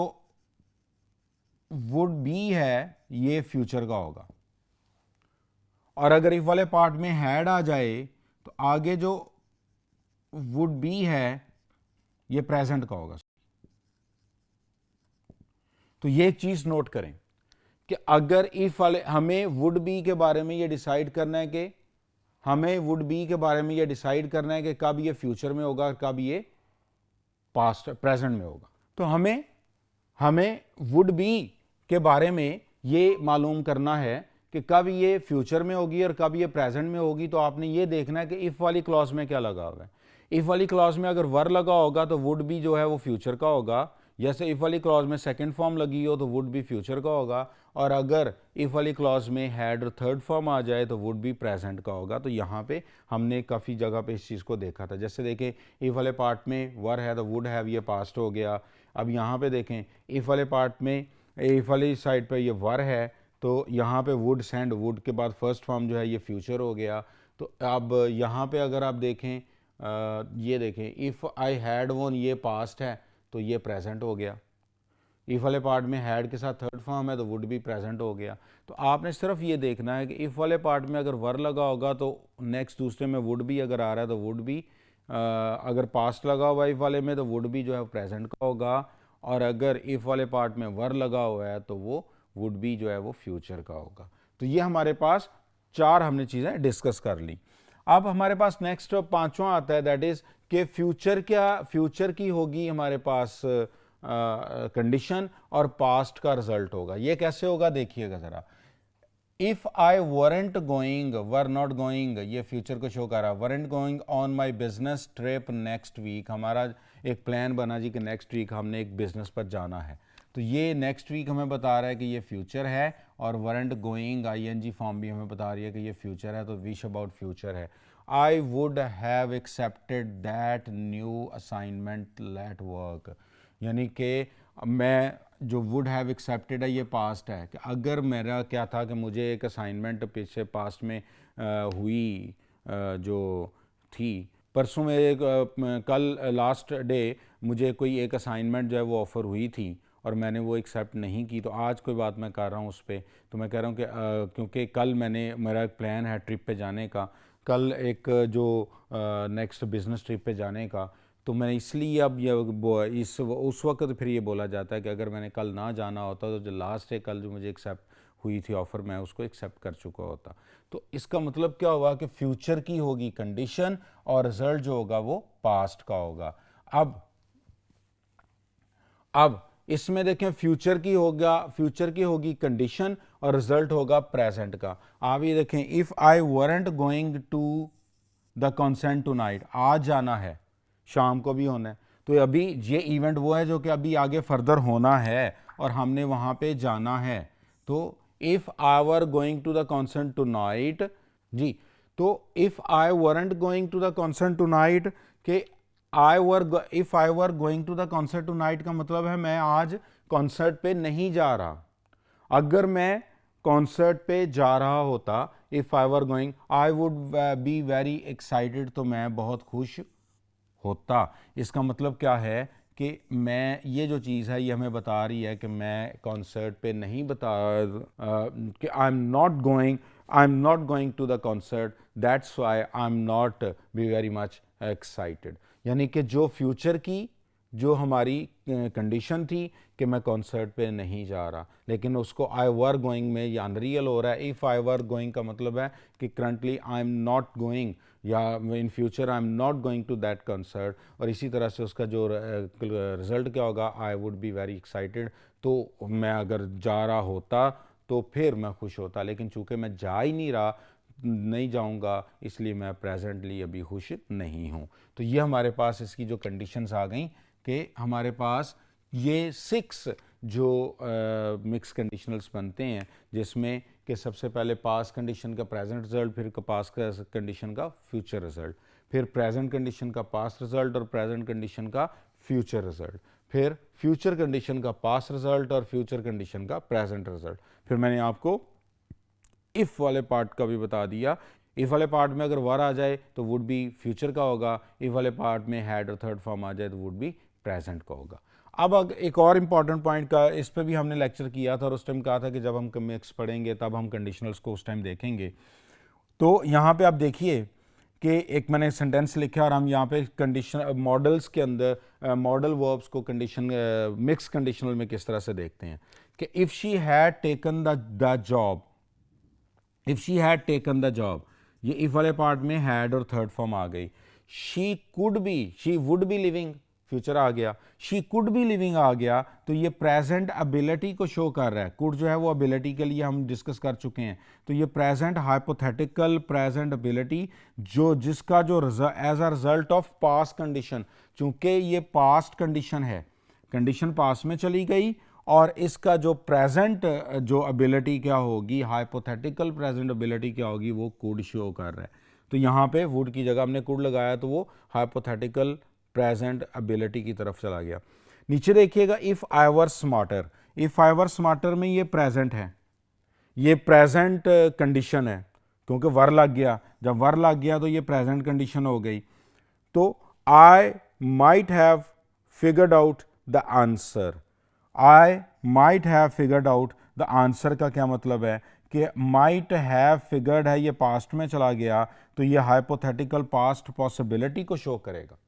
वुड बी है ये फ्यूचर का होगा, और अगर इफ वाले पार्ट में हैड आ जाए तो आगे जो वुड बी है ये प्रेजेंट का होगा। तो ये एक चीज नोट करें कि अगर इफ वाले, हमें वुड बी के बारे में ये डिसाइड करना है कि हमें वुड बी के बारे में ये डिसाइड करना है कि कब ये फ्यूचर में होगा और कब ये पास्ट प्रेजेंट में होगा। तो हमें वुड बी के बारे में ये मालूम करना है कि कब ये फ्यूचर में होगी और कब ये प्रेजेंट में होगी। तो आपने ये देखना है कि इफ़ वाली क्लॉज में क्या लगा हुआ है। इफ़ वाली क्लॉज में अगर वर लगा होगा तो वुड बी जो है वो फ्यूचर का होगा, जैसे इफ़ वाली क्लॉज में सेकंड फॉर्म लगी हो तो वुड बी फ्यूचर का होगा, और अगर इफ़ वाली क्लॉज में हैड और थर्ड फॉर्म आ जाए तो वुड बी प्रेजेंट का होगा। तो यहाँ पे हमने काफ़ी जगह पे इस चीज़ को देखा था। जैसे देखें इफ़ वाले पार्ट में वर है तो वुड हैव ये पास्ट हो गया। अब यहाँ पे देखें इफ़ वाले पार्ट में, इफ़ वाली साइड पे ये वर है तो यहाँ पे वुड सेंड, वुड के बाद फर्स्ट फॉर्म जो है ये फ्यूचर हो गया। तो अब यहाँ पे अगर आप देखें, ये देखें इफ़ आई हैड वन ये पास्ट है तो ये प्रेजेंट हो गया। इफ़ वाले पार्ट में हैड के साथ थर्ड फॉर्म है तो वुड भी प्रेजेंट हो गया। तो आपने सिर्फ ये देखना है कि इफ़ वाले पार्ट में अगर वर लगा होगा तो नेक्स्ट दूसरे में वुड भी अगर आ रहा है तो वुड भी, अगर पास्ट लगा हुआ इफ़ वाले में तो वुड भी जो है प्रेजेंट का होगा, और अगर इफ़ वाले पार्ट में वर लगा हुआ है तो वो वुड बी जो है वो फ्यूचर का होगा। तो ये हमारे पास चार हमने चीज़ें डिस्कस कर ली। अब हमारे पास नेक्स्ट पांचवा आता है, दैट इज कि फ्यूचर की होगी हमारे पास कंडीशन और पास्ट का रिजल्ट होगा। ये कैसे होगा देखिएगा ज़रा। If I weren't going, were not going, ये फ्यूचर को शो कर रहा है। Weren't going on my business trip next week, हमारा एक प्लान बना जी कि नेक्स्ट वीक हमने एक बिजनेस पर जाना है। तो ये नेक्स्ट वीक हमें बता रहा है कि ये फ्यूचर है, और वरेंट गोइंग आईएनजी फॉर्म भी हमें बता रही है कि ये फ्यूचर है, तो विश अबाउट फ्यूचर है। I would have accepted that new assignment late work, यानी कि मैं जो वुड हैव एक्सेप्टेड है ये पास्ट है, कि अगर मेरा क्या था कि मुझे एक असाइनमेंट पीछे पास्ट में हुई जो थी, परसों में कल लास्ट डे मुझे कोई एक असाइनमेंट जो है वो ऑफ़र हुई थी और मैंने वो एक्सेप्ट नहीं की, तो आज कोई बात मैं कर रहा हूँ उस पर। तो मैं कह रहा हूँ कि क्योंकि कल मेरा एक प्लान है ट्रिप पे जाने का, कल एक जो नेक्स्ट बिज़नेस ट्रिप पे जाने का, तो मैं इसलिए अब ये उस वक्त फिर ये बोला जाता है कि अगर मैंने कल ना जाना होता तो जो लास्ट है कल जो मुझे एक्सेप्ट हुई थी ऑफ़र, मैं उसको एक्सेप्ट कर चुका होता। तो इसका मतलब क्या होगा कि फ्यूचर की होगी कंडीशन और रिजल्ट जो होगा वो पास्ट का होगा। अब इसमें देखें फ्यूचर की होगी कंडीशन और रिजल्ट होगा प्रेजेंट का। आप ये देखें if I weren't going to the concert tonight, आज जाना है, शाम को भी होना है, तो अभी ये इवेंट वो है जो कि अभी आगे फर्दर होना है और हमने वहाँ पे जाना है। तो if I were going to the concert tonight जी, तो if I weren't going to the concert tonight के if I were going to the concert tonight का मतलब है मैं आज कॉन्सर्ट पे नहीं जा रहा। अगर मैं कॉन्सर्ट पे जा रहा होता, if I were going, I would be very excited, तो मैं बहुत खुश होता। इसका मतलब क्या है कि मैं, ये जो चीज़ है ये हमें बता रही है कि मैं कॉन्सर्ट पे नहीं कि I am not going to the concert, that's why I am not be very much excited. यानी कि जो फ्यूचर की जो हमारी कंडीशन थी कि मैं कॉन्सर्ट पे नहीं जा रहा, लेकिन उसको आई वर गोइंग में ये अनरियल हो रहा है। इफ़ आई वर गोइंग का मतलब है कि currently I am not going, या in future I am not going to that concert, और इसी तरह से उसका जो रिज़ल्ट क्या होगा, I would be very excited. तो मैं अगर जा रहा होता तो फिर मैं खुश होता, लेकिन चूँकि मैं जा ही नहीं जाऊंगा, इसलिए मैं प्रेजेंटली अभी खुश नहीं हूँ। तो ये हमारे पास इसकी जो कंडीशंस आ गई कि हमारे पास ये 6 जो मिक्स कंडीशनल्स बनते हैं, जिसमें कि सबसे पहले पास कंडीशन का प्रेजेंट रिजल्ट, फिर पास कंडीशन का फ्यूचर रिजल्ट। फिर प्रेजेंट कंडीशन का पास्ट रिजल्ट और प्रेजेंट कंडीशन का फ्यूचर रिजल्ट, फिर फ्यूचर कंडीशन का पास्ट रिजल्ट और फ्यूचर कंडीशन का प्रेजेंट रिजल्ट। फिर मैंने आपको इफ वाले पार्ट का भी बता दिया। इफ वाले पार्ट में अगर वर आ जाए तो वुड बी फ्यूचर का होगा, इफ वाले पार्ट में हैड और थर्ड फॉर्म आ जाए तो वुड बी प्रेजेंट का होगा। अब एक और इम्पॉर्टेंट पॉइंट का, इस पे भी हमने लेक्चर किया था और उस टाइम कहा था कि जब हम मिक्स पढ़ेंगे तब हम कंडीशनल्स को उस टाइम देखेंगे। तो यहाँ पे आप देखिए कि एक मैंने सेंटेंस लिखा और हम यहाँ पे कंडीशन मॉडल्स के अंदर मॉडल वर्ब्स को कंडीशन मिक्स कंडीशनल में किस तरह से देखते हैं कि if she had taken the job, if she had taken the job, ये इफ वाले पार्ट में हैड और थर्ड फॉर्म आ गई। She could be, she would be living, future आ गया। शी कुड बी लिविंग आ गया तो ये प्रेजेंट एबिलिटी को शो कर रहा है। कुड जो है वो एबिलिटी के लिए हम डिस्कस कर चुके हैं, तो ये प्रेजेंट हाइपोथेटिकल प्रेजेंट एबिलिटी जो जिसका जो as a result of past condition, चूंकि ये पास्ट कंडीशन है, कंडीशन पास्ट में चली गई और इसका जो प्रेजेंट जो एबिलिटी क्या होगी, हाइपोथेटिकल प्रेजेंट एबिलिटी क्या होगी, वो कुड शो कर रहा है। तो यहाँ पे वुड की जगह हमने कुड लगाया तो वो हाइपोथेटिकल प्रेजेंट एबिलिटी की तरफ चला गया। नीचे देखिएगा if I were smarter, if I were smarter में ये प्रेजेंट है, ये प्रेजेंट कंडीशन है क्योंकि वर लग गया। जब वर लग गया तो ये प्रेजेंट कंडीशन हो गई। तो I might have figured out the answer, I might have figured out the answer का क्या मतलब है कि माइट हैव फिगर्ड है, ये पास्ट में चला गया तो ये हाइपोथेटिकल पास्ट पॉसिबिलिटी को शो करेगा,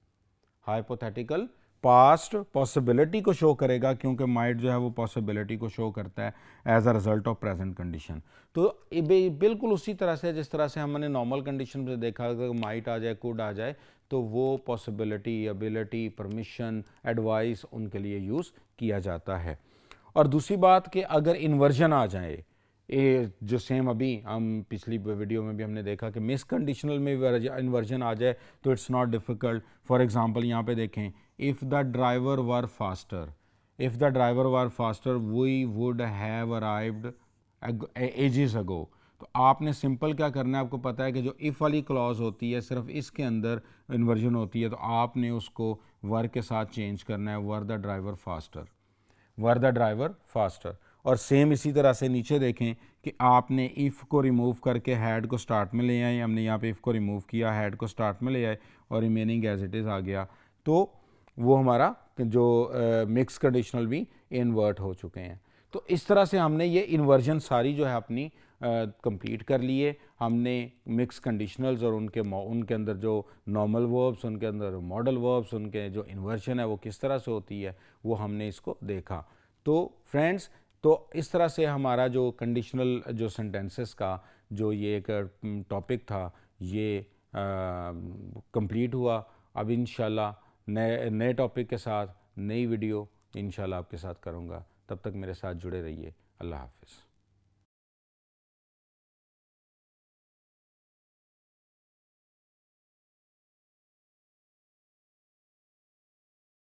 हाइपोथेटिकल पास्ट पॉसिबिलिटी को शो करेगा क्योंकि माइट जो है वो पॉसिबिलिटी को शो करता है as a result of present condition. तो बिल्कुल उसी तरह से जिस तरह से हमने नॉर्मल कंडीशन में देखा अगर माइट आ जाए, कुड आ जाए, तो वो पॉसिबिलिटी, एबिलिटी, परमिशन, एडवाइस उनके लिए यूज़ किया जाता है। और दूसरी बात कि अगर इन्वर्जन आ जाए, ये जो सेम अभी हम पिछली वीडियो में भी हमने देखा कि मिस कंडीशनल में इन्वर्जन आ जाए तो it's not difficult. For example यहाँ पे देखें, if the driver were faster, if the driver were faster we would have arrived ages ago. तो आपने सिंपल क्या करना है, आपको पता है कि जो इफ़ वाली क्लॉज होती है सिर्फ इसके अंदर इन्वर्जन होती है, तो आपने उसको वर के साथ चेंज करना है, were the driver faster, were the driver faster. और सेम इसी तरह से नीचे देखें कि आपने इफ़ को रिमूव करके हैड को स्टार्ट में ले आए, हमने यहाँ पे इफ़ को रिमूव किया, हैड को स्टार्ट में ले आए और रिमेनिंग एज इट इज़ आ गया, तो वो हमारा जो मिक्स कंडीशनल भी इन्वर्ट हो चुके हैं। तो इस तरह से हमने ये इन्वर्जन सारी जो है अपनी कंप्लीट कर लिए। हमने मिक्स कंडीशनल्स और उनके अंदर जो नॉर्मल वर्ब्स, उनके अंदर मॉडल वर्ब्स, उनके जो इन्वर्जन है वो किस तरह से होती है वो हमने इसको देखा। तो फ्रेंड्स, तो इस तरह से हमारा जो कंडीशनल जो सेंटेंसेस का जो ये एक टॉपिक था ये कंप्लीट हुआ। अब इंशाल्लाह नए टॉपिक के साथ नई वीडियो इंशाल्लाह आपके साथ करूँगा। तब तक मेरे साथ जुड़े रहिए। अल्लाह हाफ़िज़।